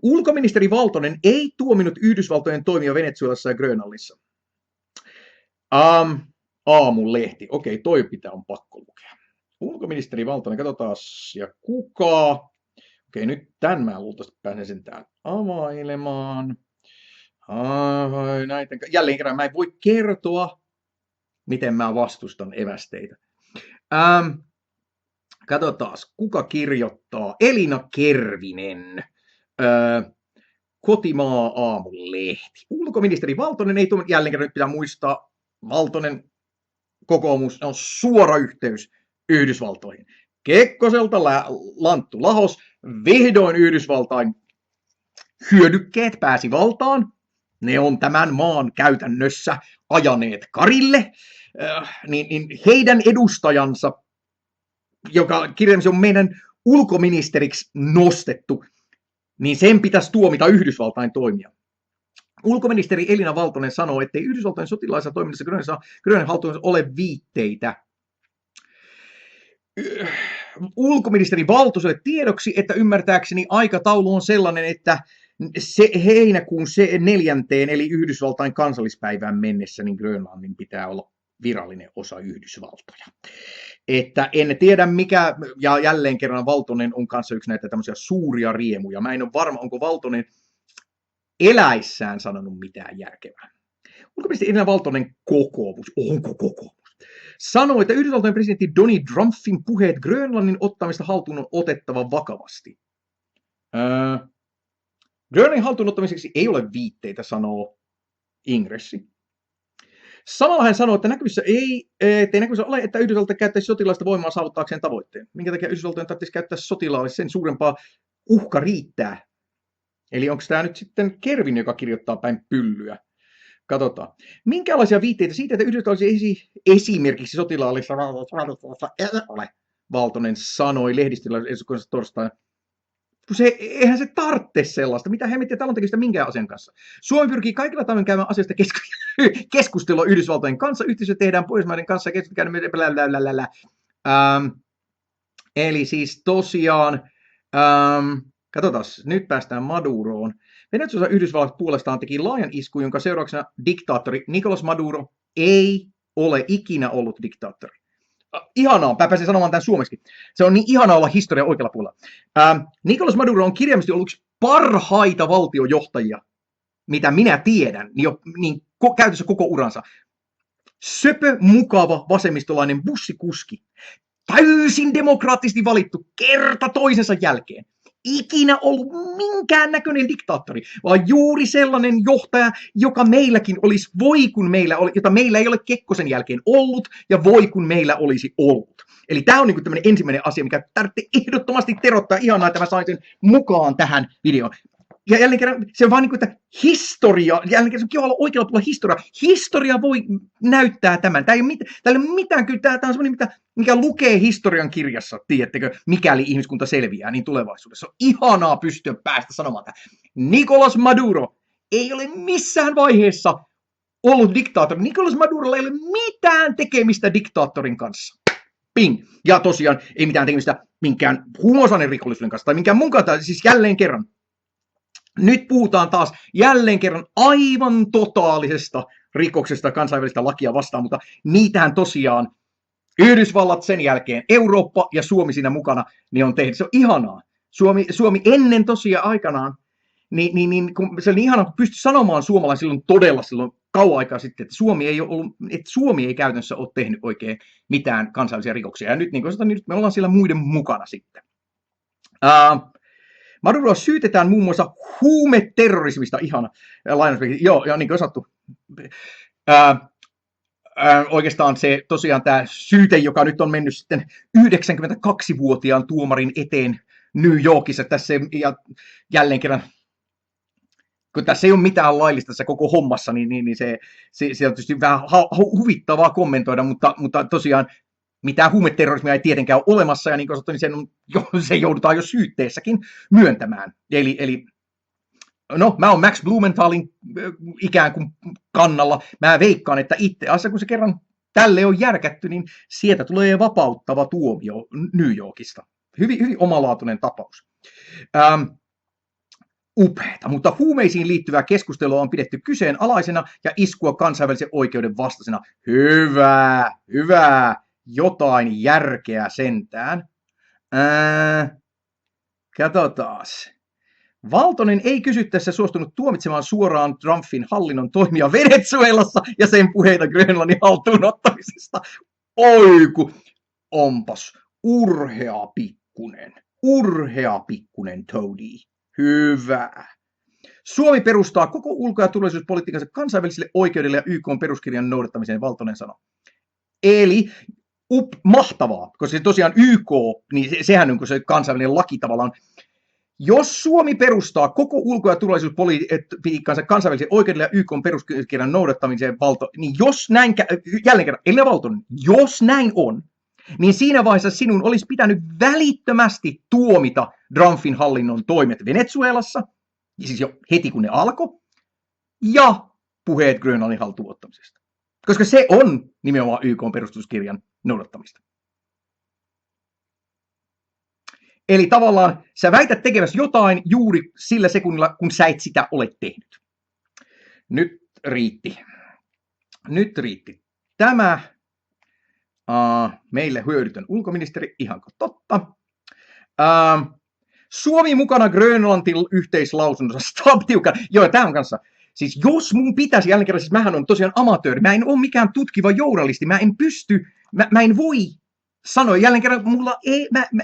Ulkoministeri Valtonen ei tuominut Yhdysvaltojen toimia Venezuelassa ja Grönlannissa. Aamulehti. Okei, toi on pakko lukea. Ulkoministeri Valtonen, katsotaan ja kuka. Okei, nyt tämän mä luultavasti pääsen sen täällä availemaan. Jälleen kerran mä en voi kertoa, miten mä vastustan evästeitä. Katsotaan, kuka kirjoittaa. Elina Kervinen. Kotimaa Aamulehti. Ulkoministeri Valtonen ei tuominut, jälleen kerran nyt pitää muistaa, Valtonen kokoomus on suora yhteys Yhdysvaltoihin. Kekkoselta lanttu lahos, vihdoin Yhdysvaltain hyödykkeet pääsi valtaan. Ne on tämän maan käytännössä ajaneet karille, niin heidän edustajansa, joka kirjaimisesti on meidän ulkoministeriksi nostettu, niin sen pitäisi tuomita Yhdysvaltain toimia. Ulkoministeri Elina Valtonen sanoo, ettei Yhdysvaltain sotilaisessa toiminnassa Grönlannin haltuun ole viitteitä. Ulkoministeri Valtoselle tiedoksi, että ymmärtääkseni aikataulu on sellainen, että heinäkuun 4. eli Yhdysvaltain kansallispäivään mennessä, niin Grönlannin pitää olla virallinen osa Yhdysvaltoja. Että en tiedä mikä, ja jälleen kerran Valtonen on kanssa yksi näitä tämmöisiä suuria riemuja. Mä en ole varma, onko Valtonen eläissään sanonut mitään järkevää. Ulkoministeri Elina Valtonen kokoomus, onko kokoomus? Sanoi, että Yhdysvaltojen presidentti Donald Trumpin puheet Grönlannin ottamista haltuun on otettava vakavasti. Grönlannin haltuun ottamiseksi ei ole viitteitä, sanoo Ingressi. Samalla hän sanoi, että näkyvissä ei ole, että Yhdysvaltojen käyttäisi sotilaista voimaa saavuttaakseen tavoitteen. Minkä takia Yhdysvaltojen tarvitsisi käyttää sotilaallista, sen suurempaa uhka riittää. Eli onko tämä nyt sitten Kervin, joka kirjoittaa päin pyllyä? Katsotaan. Minkälaisia viitteitä siitä, että Yhdysvaltojen esimerkiksi sotilaallista ole, Valtonen sanoi lehdistöllä torstaina. Eihän se tarvitse sellaista. Mitä hemmettiä täällä on tekemistä minkään asian kanssa. Suomi pyrkii kaikilla tavoin käymään asiasta keskustelua Yhdysvaltojen kanssa. Yhteistyö tehdään Pohjoismaiden kanssa. Eli siis tosiaan, katsotaan, nyt päästään Maduroon. Venezuelan Yhdysvallat puolestaan teki laajan iskun, jonka seurauksena diktaattori Nicolás Maduro ei ole ikinä ollut diktaattori. Ihanaa, mä pääsin sanomaan tämän suomeksi. Se on niin ihanaa olla historian oikealla puolella. Nicolás Maduro on kirjaimisesti ollut yksi parhaita valtiojohtajia, mitä minä tiedän, niin käytössä koko uransa. Söpö, mukava, vasemmistolainen bussikuski. Täysin demokraattisesti valittu kerta toisensa jälkeen. Ikinä ollut minkään näköinen diktaattori, vaan juuri sellainen johtaja, joka meilläkin olisi, jota meillä ei ole Kekkosen jälkeen ollut, ja voi kun meillä olisi ollut. Eli tämä on niin tämmöinen ensimmäinen asia, mikä tarvitsee ehdottomasti terottaa. Ihanaa, että mä sain sen mukaan tähän videoon. Ja jälleen kerran, se on vaan niin kuin, että historia, jälleen kerran se on kiva olla oikealla puolella historia. Historia voi näyttää tämän. Tämä ei ole mitään, kyllä tämä on semmoinen, mikä lukee historian kirjassa, tiedättekö, mikäli ihmiskunta selviää, niin tulevaisuudessa on ihanaa pystyä päästä sanomaan tämä. Nicolás Maduro ei ole missään vaiheessa ollut diktaattori. Nicolás Madurolla ei ole mitään tekemistä diktaattorin kanssa. Ping. Ja tosiaan ei mitään tekemistä minkään huumausainerikollisuuden kanssa tai minkään muun kanssa, siis jälleen kerran. Nyt puhutaan taas jälleen kerran aivan totaalisesta rikoksesta kansainvälistä lakia vastaan, mutta niitähän tosiaan Yhdysvallat sen jälkeen, Eurooppa ja Suomi siinä mukana, niin on tehnyt. Se on ihanaa. Suomi ennen tosiaan aikanaan, kun se oli ihanaa, kun pystyi sanomaan suomalaisille silloin kauan aikaa sitten, että Suomi ei käytännössä ole tehnyt oikein mitään kansainvälisiä rikoksia. Ja nyt, niin kuin sanotaan, nyt me ollaan siellä muiden mukana sitten. Maduroa syytetään muun muassa huumeterrorismista, ihana lainausmerkki, joo, niin kuin osattu. Oikeastaan se tosiaan tämä syyte, joka nyt on mennyt sitten 92-vuotiaan tuomarin eteen New Yorkissa, tässä ja jälleen kerran, kun tässä ei ole mitään laillista tässä koko hommassa, niin se on tietysti vähän huvittavaa kommentoida, mutta tosiaan mitään huumeterrorismia ei tietenkään ole olemassa, ja niin kuin sanottu, niin se joudutaan jo syytteessäkin myöntämään. Eli no, mä oon Max Blumenthalin ikään kuin kannalla. Mä veikkaan, että itse asiassa, kun se kerran tälle on järkätty, niin sieltä tulee vapauttava tuomio New Yorkista. Hyvin omalaatuinen tapaus. Upeata, mutta huumeisiin liittyvää keskustelua on pidetty kyseenalaisena ja iskua kansainvälisen oikeuden vastaisena. Hyvä. Jotain järkeä sentään. Katsotaas. Valtonen ei kysyttäessä suostunut tuomitsemaan suoraan Trumpin hallinnon toimia Venezuelassa ja sen puheita Grönlannin haltuunottamisesta. Oiku, onpas urhea pikkunen Toady. Hyvä. Suomi perustaa koko ulko- ja turvallisuuspolitiikansa kansainväliselle oikeudelle ja YK:n peruskirjan noudattamiseen, Valtonen sanoi. Eli mahtavaa, koska se tosiaan YK, niin sehän on se kansainvälinen laki tavallaan. Jos Suomi perustaa koko ulko- ja turvallisuuspolitiikkansa kansainvälisen oikeudelle ja YK:n peruskirjan noudattamiseen, niin jos näin, jälleen kerran, eli Valtonen, jos näin on, niin siinä vaiheessa sinun olisi pitänyt välittömästi tuomita Trumpin hallinnon toimet Venezuelassa, siis jo heti kun ne alkoi, ja puheet Grönlannin haltuunottamisesta. Koska se on nimenomaan YK:n perustuskirjan noudattamista. Eli tavallaan sä väität tekeväsi jotain juuri sillä sekunnilla, kun sä et sitä ole tehnyt. Nyt riitti. Tämä meille hyödytön ulkoministeri, ihanko totta. Suomi mukana Grönlantin yhteislausunnossa. Stop tiukan. Joo, tämä on kanssa. Siis jos mun pitäisi, jälleen kerran, siis mähän on tosiaan amatööri, mä en ole mikään tutkiva journalisti, mä en voi sanoa, jälleen kerran,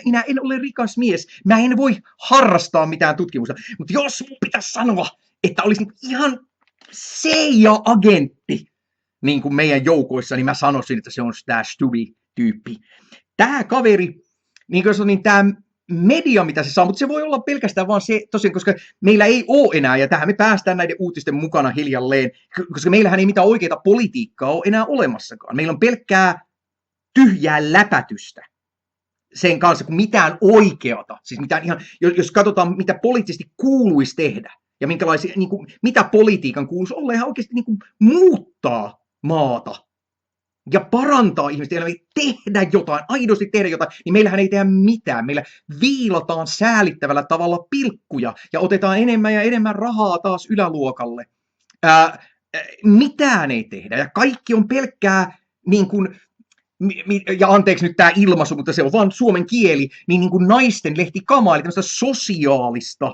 minä en ole rikas mies, mä en voi harrastaa mitään tutkimusta, mutta jos mun pitäisi sanoa, että olisi ihan CIA-agentti, niin kuin meidän joukoissa, niin mä sanoisin, että se on tämä Stubby-tyyppi. Tämä kaveri, niin kuin sanoin, tämä media, mitä se saa, mutta se voi olla pelkästään vaan se, tosiaan, koska meillä ei ole enää, ja tähän me päästään näiden uutisten mukana hiljalleen, koska meillähän ei mitään oikeaa politiikkaa ole enää olemassakaan. Meillä on pelkkää tyhjää läpätystä sen kanssa, kuin mitään oikeata. Siis mitään ihan, jos katsotaan, mitä poliittisesti kuuluisi tehdä, ja minkälaisia, mitä politiikan kuuluisi olla, ihan oikeasti muuttaa maata ja parantaa ihmisten elämää, tehdä jotain, aidosti tehdä jotain, niin meillähän ei tehdä mitään. Meillä viilataan säälittävällä tavalla pilkkuja ja otetaan enemmän ja enemmän rahaa taas yläluokalle. Mitään ei tehdä ja kaikki on pelkkää niin kuin, ja anteeksi nyt tämä ilmaisu, mutta se on vaan suomen kieli, niin kuin naisten lehtikamaa, eli tämmöistä sosiaalista,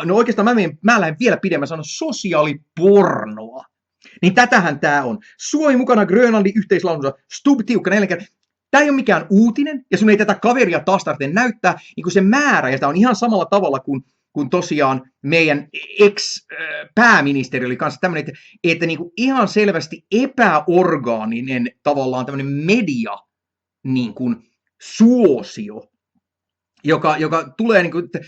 no oikeastaan mä lähden vielä pidemmän sanoa sosiaalipornoa. Niin tätähän tämä on. Suomi mukana Grönlandin yhteislausunnossa, Stubb tiukkana jälleen kerran. Tämä ei ole mikään uutinen, ja sun ei tätä kaveria taas tarvitse näyttää, niin kuin se määrä, ja tämä on ihan samalla tavalla kuin tosiaan meidän ex-pääministeri oli kanssa tämmöinen, että niin kuin ihan selvästi epäorgaaninen tavallaan tämmöinen media niin kuin suosio, joka tulee, niin kuin, että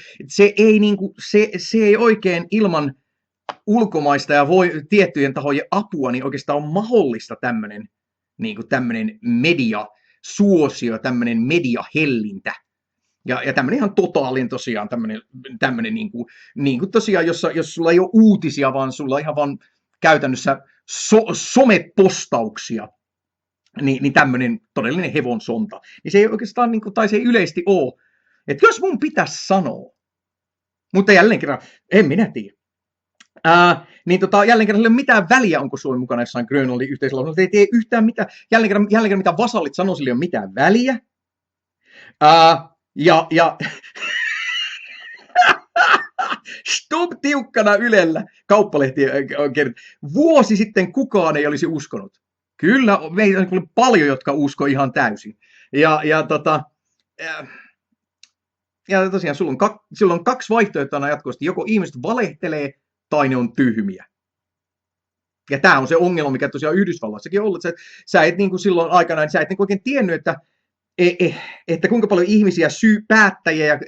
se ei oikein ilman ulkomaista ja tiettyjen tahojen apua, niin oikeastaan on mahdollista tämmöinen mediasuosio, tämmöinen mediahellintä. Ja tämmöinen ihan totaalinen tosiaan tämmöinen niin kuin tosiaan, jos sulla ei ole uutisia, vaan sulla ihan vaan käytännössä somepostauksia, niin tämmöinen todellinen hevonsonta. Niin se ei oikeastaan, niin kuin, tai se ei yleisesti ole. Että jos mun pitäisi sanoa, mutta jälleen kerran, en minä tiedä. Niin jälleen kerran ei ole mitään väliä, onko Suomi mukana jossain Grönlandin yhteislausunnossa. Ei tee yhtään mitään. Jälleen kerran mitä vasallit sanoo, sillä ei ole mitään väliä. Ja Stubb tiukkana Ylellä, Kauppalehti on kertonut. Vuosi sitten kukaan ei olisi uskonut. Kyllä, meitä on paljon, jotka usko ihan täysin. Ja tosiaan sulla on kaksi vaihtoehtoa jatkuvasti. Joko ihmiset valehtelee tai ne on tyhmiä. Ja tämä on se ongelma, mikä tosiaan Yhdysvalloissakin on ollut. Sä et niin kuin silloin aikanaan, sä et niin oikein tiennyt, että kuinka paljon ihmisiä päättäjiä ja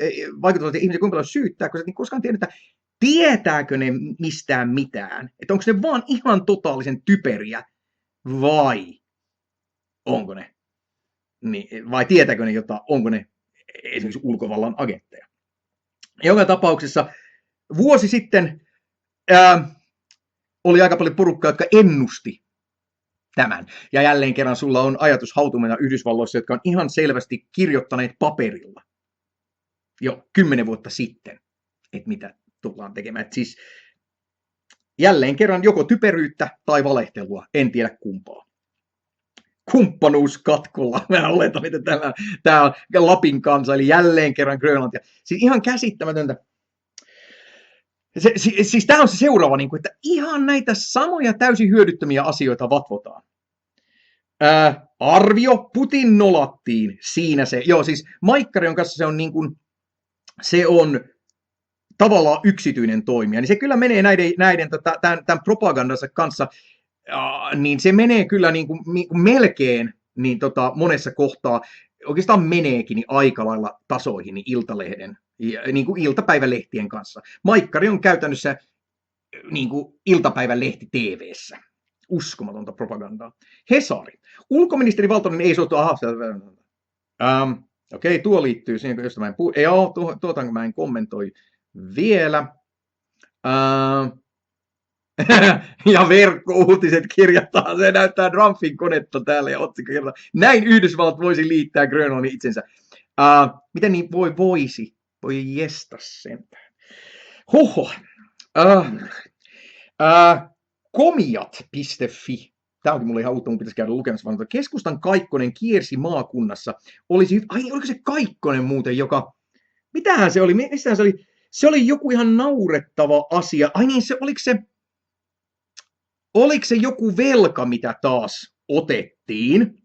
vaikuttavia ihmisiä kuinka paljon syyttää, kun sä et niin koskaan tiennyt, että tietääkö ne mistään mitään. Että onko ne vaan ihan totaalisen typeriä vai onko ne, vai tietääkö ne jotain, onko ne esimerkiksi ulkovallan agentteja. Joka tapauksessa vuosi sitten oli aika paljon porukkaa, jotka ennusti tämän. Ja jälleen kerran sulla on ajatushautumeita Yhdysvalloissa, jotka on ihan selvästi kirjoittaneet paperilla jo 10 vuotta sitten, että mitä tullaan tekemään. Et siis jälleen kerran joko typeryyttä tai valehtelua, en tiedä kumpaa. Kumppanuus katkolla. Mä oletan, että tämä on Lapin kansa, eli jälleen kerran Grönlantia. Siis ihan käsittämätöntä. Siis tämä on se seuraava, että ihan näitä samoja täysin hyödyttömiä asioita vatvotaan. Arvio, Putin nolattiin, siinä se. Joo, siis Maikkarion kanssa se on tavallaan yksityinen toimija, niin se kyllä menee tämän propagandansa kanssa, niin se menee kyllä niin kuin melkein monessa kohtaa, oikeastaan meneekin niin aika lailla tasoihin niin Iltalehden, niin kuin iltapäivälehtien kanssa. Maikkari on käytännössä niin kuin iltapäivälehti TV:ssä. Uskomatonta propagandaa. Hesari. Ulkoministeri Valtonen ei suostu. Okei, tuo liittyy siihen, josta mä en puhu. Joo, tuota mä en kommentoi vielä. Ja verkkouutiset kirjataan. Se näyttää Trumpin konetta täällä ja otsikko kertaa. Näin Yhdysvallat voisi liittää Grönlannin itsensä. Miten niin voisi? Voi jesta sentään. Hoho. Komiat.fi. Tämä onkin mulle ihan uutta, mun pitäisi käydä lukemassa. Keskustan Kaikkonen kiersi maakunnassa. Oliko se Kaikkonen muuten, joka... Mitähän se oli? Mistähän se oli? Se oli joku ihan naurettava asia. Ai niin, oliko se joku velka, mitä taas otettiin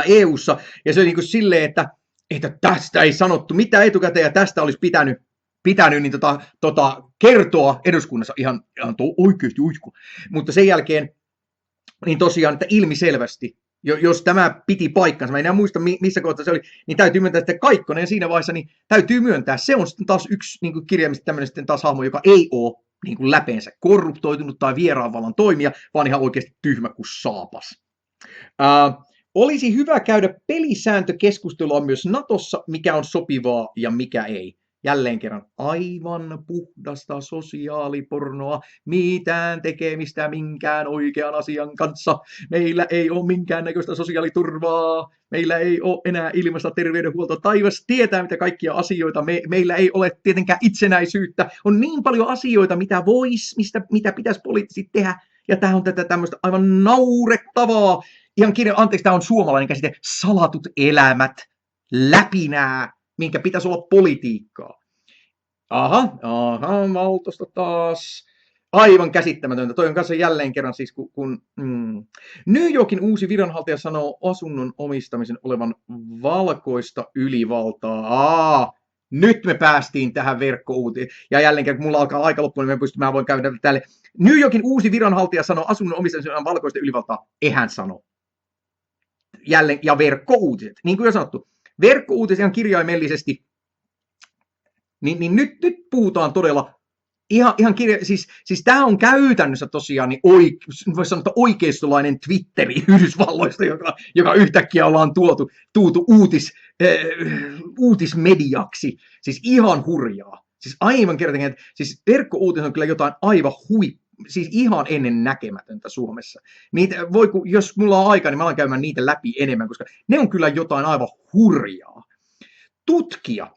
EU:ssa? Ja se oli niin kuin silleen, että tästä ei sanottu mitään etukäteen ja tästä olisi pitänyt niin kertoa eduskunnassa ihan oikeasti uikku. Mutta sen jälkeen, niin tosiaan, että ilmiselvästi, jos tämä piti paikkansa, mä en enää muista missä kohtaa se oli, niin täytyy myöntää, että Kaikkonen siinä vaiheessa, niin täytyy myöntää, se on sitten taas yksi niin kuin kirjaimista tämmöinen sitten taas hahmo, joka ei ole niin kuin läpeensä korruptoitunut tai vieraanvallan toimija, vaan ihan oikeasti tyhmä kuin saapas. Olisi hyvä käydä pelisääntökeskustelua myös Natossa, mikä on sopivaa ja mikä ei. Jälleen kerran aivan puhdasta sosiaalipornoa, mitään tekemistä minkään oikean asian kanssa. Meillä ei ole minkäännäköistä sosiaaliturvaa, meillä ei ole enää ilmaista terveydenhuoltoa. Taivas tietää, mitä kaikkia asioita. Meillä ei ole tietenkään itsenäisyyttä. On niin paljon asioita, mitä pitäisi poliittisesti tehdä. Ja tämä on tätä tämmöistä aivan naurettavaa. Ihan anteeksi, tämä on suomalainen käsite. Salatut elämät, läpinää, minkä pitäisi olla politiikkaa. Aha, Valtosta taas. Aivan käsittämätöntä. Toi on kanssa jälleen kerran siis, kun New Yorkin uusi viranhaltija sanoo asunnon omistamisen olevan valkoista ylivaltaa. Nyt me päästiin tähän verkkouuteen. Ja jälleen kerran, kun mulla alkaa aika loppuun, niin mä voin käydä tälle. New Yorkin uusi viranhaltija sanoo asunnon omistamisen olevan valkoista ylivaltaa. Eihän sano. Jälleen, ja verkkouutiset. Niin kuin jo sanottu, verkkouutiset ihan kirjaimellisesti. Niin nyt puhutaan todella ihan siis tämä on käytännössä tosiaan niin voisi sanoa, oikeistolainen Twitteri Yhdysvalloista, joka yhtäkkiä ollaan tuotu uutismediaksi. Siis ihan hurjaa. Siis aivan kertakin, että siis verkkouutiset on kyllä jotain aivan siis ihan ennen näkemätöntä Suomessa. Niitä jos mulla on aika, niin mä alan käymään niitä läpi enemmän, koska ne on kyllä jotain aivan hurjaa. Tutkija.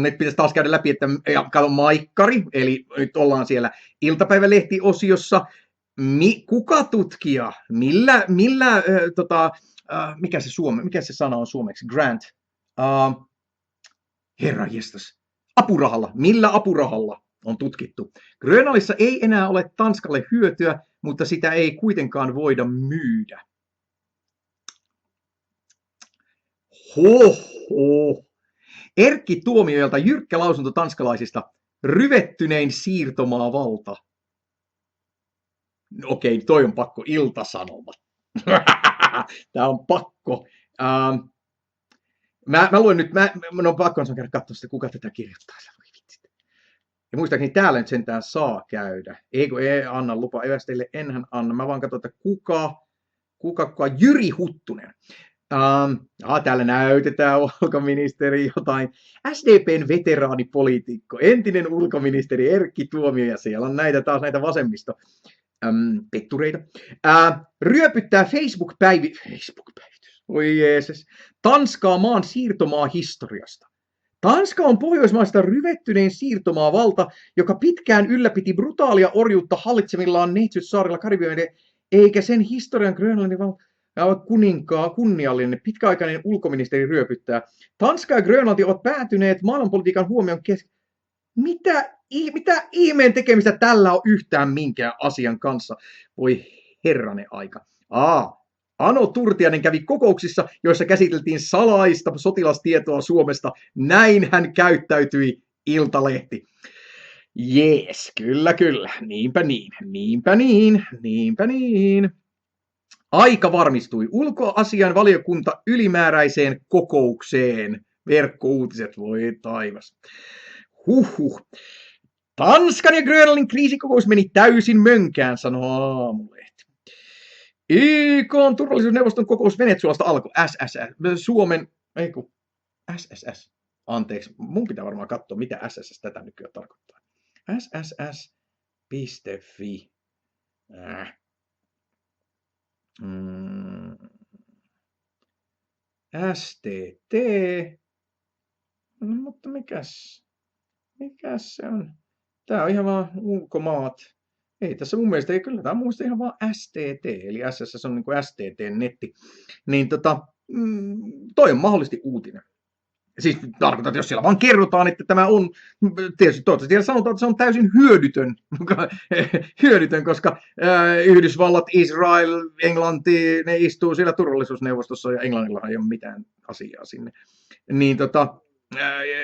Nyt pitäisi taas käydä läpi, että kato Maikkari, eli nyt ollaan siellä iltapäivälehti-osiossa. Kuka tutkija? Mikä se sana on suomeksi? Grant. Herranjestas. Apurahalla. Millä apurahalla on tutkittu? Grönlannissa ei enää ole Tanskalle hyötyä, mutta sitä ei kuitenkaan voida myydä. Erkki Tuomiojalta jyrkkä lausunto tanskalaisista. Ryvettynein siirtomaavalta. Okei, toi on pakko. Ilta-Sanomat. Tää on pakko. Mä luen nyt, on pakko käydä katsoa sitä, kuka tätä kirjoittaa. Ja muistaakseni täällä nyt sentään saa käydä. Ei anna lupa evästeille, enhän anna. Mä vaan katson, että kuka Jyri Huttunen. Täällä näytetään ulkoministeri jotain. SDPn veteraanipoliitikko, entinen ulkoministeri Erkki Tuomioja. Siellä on näitä vasemmisto pettureita. Ryöpyttää Facebook-päivitys. Oi Jeesus. Tanskaa maan siirtomaa historiasta. Tanska on Pohjoismaista ryvettynein siirtomaavalta, joka pitkään ylläpiti brutaalia orjuutta hallitsemillaan neitsytsaarilla Karibiaiden, eikä sen historian Grönlannin kunniallinen pitkäaikainen ulkoministeri ryöpyttää. Tanska ja Grönlanti ovat päätyneet maailmanpolitiikan huomion Mitä ihmeen tekemistä tällä on yhtään minkään asian kanssa? Voi herranen aika. Ano Turtiainen kävi kokouksissa, joissa käsiteltiin salaista sotilastietoa Suomesta. Näin hän käyttäytyi, Iltalehti. Jees, kyllä. Niinpä niin. Aika varmistui. Ulkoasiainvaliokunta ylimääräiseen kokoukseen. Verkkouutiset, voi taivas. Tanskan ja Grönlannin kriisikokous meni täysin mönkään, sanoo Aamulehti. YK:n turvallisuusneuvoston kokous Venezuelasta alkoi. SSS. Anteeksi, mun pitää varmaan katsoa, mitä SSS tätä nykyään tarkoittaa. SSS.fi. STT. No, mutta mikäs se on? Tää on ihan vaan ulkomaat. Ei tässä mun mielestä, kyllä tämä on mun mielestä ihan vaan STT, eli SSS on niin kuin STT-netti. Niin toi on mahdollisesti uutinen. Siis tarkoitan, että jos siellä vaan kerrotaan, että tämä on, tietysti toivottavasti siellä sanotaan, että se on täysin hyödytön, koska Yhdysvallat, Israel, Englanti, ne istuu siellä turvallisuusneuvostossa ja Englannilla ei ole mitään asiaa sinne. Niin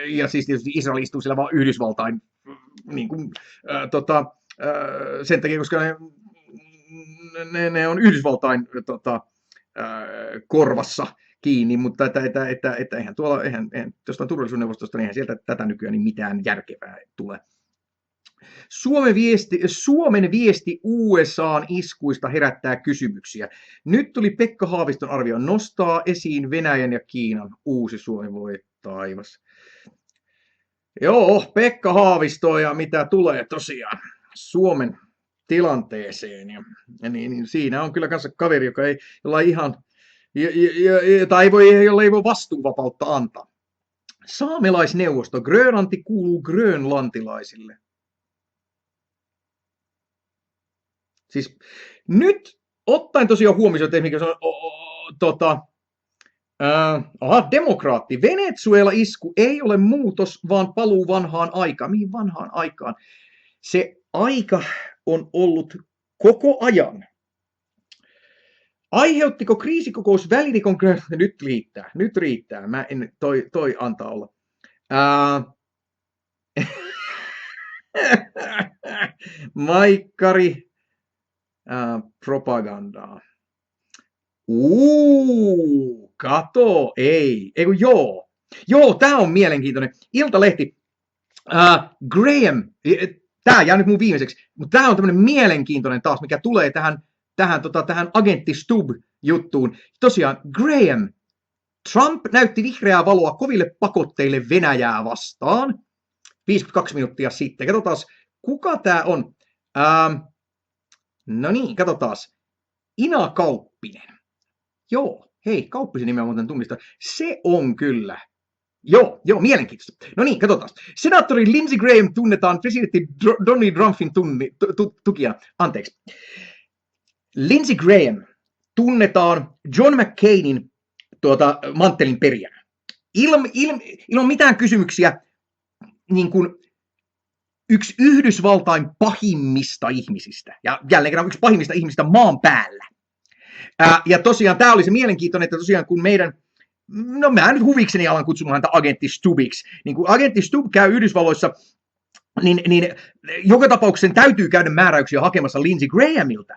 ja siis tietysti Israel istuu siellä vaan Yhdysvaltain, niin kuin, sen takia, koska ne on Yhdysvaltain korvassa kiinni, mutta eihän jostain turvallisuusneuvostosta, niin eihän sieltä tätä nykyään niin mitään järkevää tule. Suomen viesti USA:n iskuista herättää kysymyksiä. Nyt tuli Pekka Haaviston arvio nostaa esiin Venäjän ja Kiinan uusi Suomi, voi taivas. Joo, Pekka Haavisto ja mitä tulee tosiaan Suomen tilanteeseen. Niin siinä on kyllä kanssa kaveri, joka ei, jolla ei ihan, jolla ei voi vastuuvapautta antaa. Saamelaisneuvosto. Grönlanti kuuluu grönlantilaisille. Siis nyt ottaen tosiaan huomioon, että mikä se on, demokraatti. Venezuela-isku ei ole muutos, vaan paluu vanhaan aikaan. Mihin vanhaan aikaan? Se aika on ollut koko ajan. Aiheuttiko kriisikokous välirikon... Nyt riittää. Mä en, toi antaa olla. Maikkari propagandaa. Kato, ei. Eiku joo. Joo, tää on mielenkiintoinen. Iltalehti. Graham, tää jää nyt mun viimeiseksi, mutta tää on tämmönen mielenkiintoinen taas, mikä tulee tähän agentti Stubb-juttuun. Tosiaan, Graham. Trump näytti vihreää valoa koville pakotteille Venäjää vastaan. 52 minuuttia sitten. Katsotaan, kuka tää on. No niin, katsotaan. Ina Kauppinen. Joo, hei, Kauppisen nimeä muuten tunnistaa. Se on kyllä. Joo, mielenkiintoista. No niin, katsotaan. Senaattori Lindsey Graham tunnetaan presidentti Donald Trumpin tukijana. Anteeksi. Lindsey Graham tunnetaan John McCainin manttelin perijänä. Ilman mitään kysymyksiä niin kuin yksi Yhdysvaltain pahimmista ihmisistä. Ja jälleen kerran yksi pahimmista ihmisistä maan päällä. Ja tosiaan tämä oli se mielenkiintoinen, että tosiaan kun meidän, no mä nyt huvikseni alan kutsumaan häntä agentti Stubbiksi, niin kun agentti Stubb käy Yhdysvalloissa, niin joka tapauksessa sen täytyy käydä määräyksiä hakemassa Lindsey Grahamilta,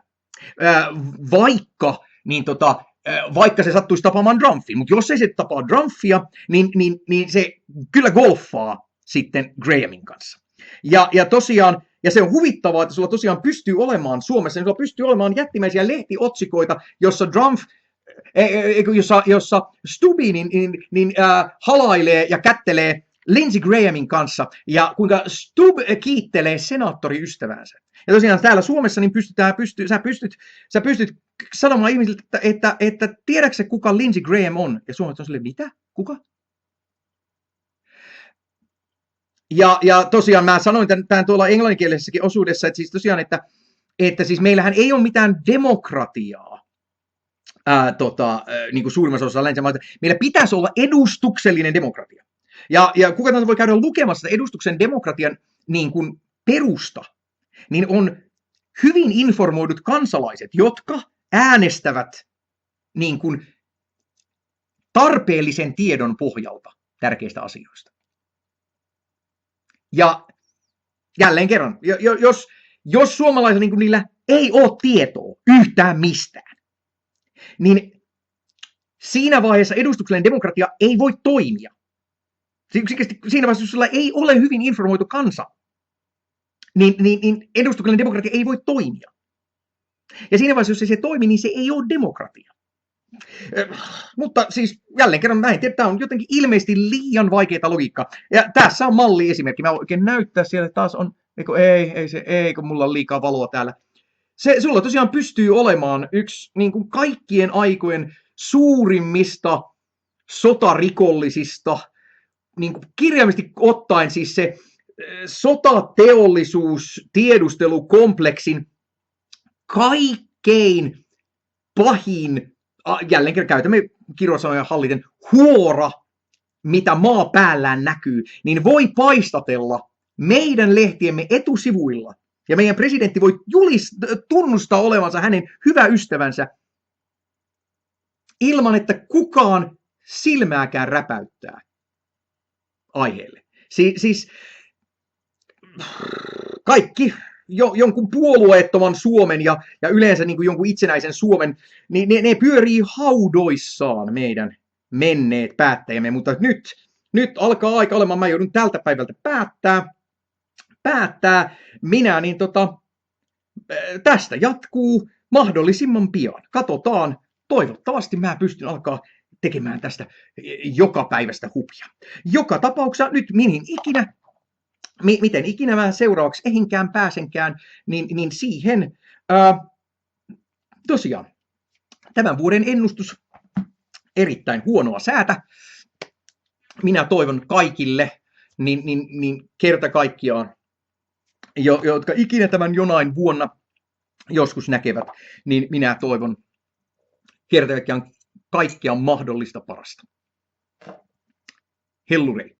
vaikka se sattuisi tapaamaan Trumpia, mutta jos ei se tapaa Trumpia, niin se kyllä golfaa sitten Grahamin kanssa. Ja tosiaan, ja se on huvittavaa, että sulla tosiaan pystyy olemaan Suomessa, niin sulla pystyy olemaan jättimäisiä lehtiotsikoita, jossa jossa Stubbi halailee ja kättelee Lindsey Grahamin kanssa, ja kuinka Stubb kiittelee senaattoriystävänsä. Ja tosiaan täällä Suomessa niin sä pystyt sanomaan ihmisille, että tiedätkö kuka Lindsey Graham on? Ja Suomessa on silleen, mitä? Kuka? Ja tosiaan mä sanoin tämän tuolla englanninkielisessäkin osuudessa, että siis tosiaan, että siis meillähän ei ole mitään demokratiaa niin kuin suurimmassa osassa länsimaita. Meillä pitäisi olla edustuksellinen demokratia. Ja kuka tahansa voi käydä lukemassa edustuksen demokratian niin kuin perusta, niin on hyvin informoidut kansalaiset, jotka äänestävät niin kuin tarpeellisen tiedon pohjalta tärkeistä asioista. Ja jälleen kerran, jos suomalaisilla niin niillä ei ole tietoa yhtään mistään, niin siinä vaiheessa edustuksellinen demokratia ei voi toimia. Siinä vaiheessa, jos sillä ei ole hyvin informoitu kansa, niin edustuksellinen demokratia ei voi toimia. Ja siinä vaiheessa, jos ei se toimi, niin se ei ole demokratia. Mutta siis jälleen kerran mä en tiedä, tämä on jotenkin ilmeisesti liian vaikeaa logiikkaa. Ja tässä on malliesimerkki. Mä voin oikein näyttää siellä, taas on, kun mulla on liikaa valoa täällä. Sulla tosiaan pystyy olemaan yksi niin kuin kaikkien aikojen suurimmista sotarikollisista, niin kuin kirjaimisesti ottaen siis se sotateollisuus tiedustelukompleksin kaikkein pahin, jälleen kerran käytämme kirosanoja halliten, huora, mitä maa päällään näkyy, niin voi paistatella meidän lehtiemme etusivuilla. Ja meidän presidentti voi tunnustaa olevansa hänen hyvä ystävänsä ilman, että kukaan silmääkään räpäyttää aiheelle. Siis kaikki jonkun puolueettoman Suomen ja yleensä niin kuin jonkun itsenäisen Suomen, niin ne pyörii haudoissaan meidän menneet päättäjämme, mutta nyt alkaa aika olemaan, mä joudun tältä päivältä päättää minä, niin tästä jatkuu mahdollisimman pian. Katsotaan, toivottavasti mä pystyn alkaa tekemään tästä joka päivästä hupia. Joka tapauksessa nyt miten ikinä mä seuraavaksi ehinkään pääsenkään, niin siihen tosiaan tämän vuoden ennustus erittäin huonoa säätä. Minä toivon kaikille, niin kerta kaikkiaan, jotka ikinä tämän jonain vuonna joskus näkevät, niin minä toivon kerta kaikkiaan kaikkea mahdollista parasta. Hellurei!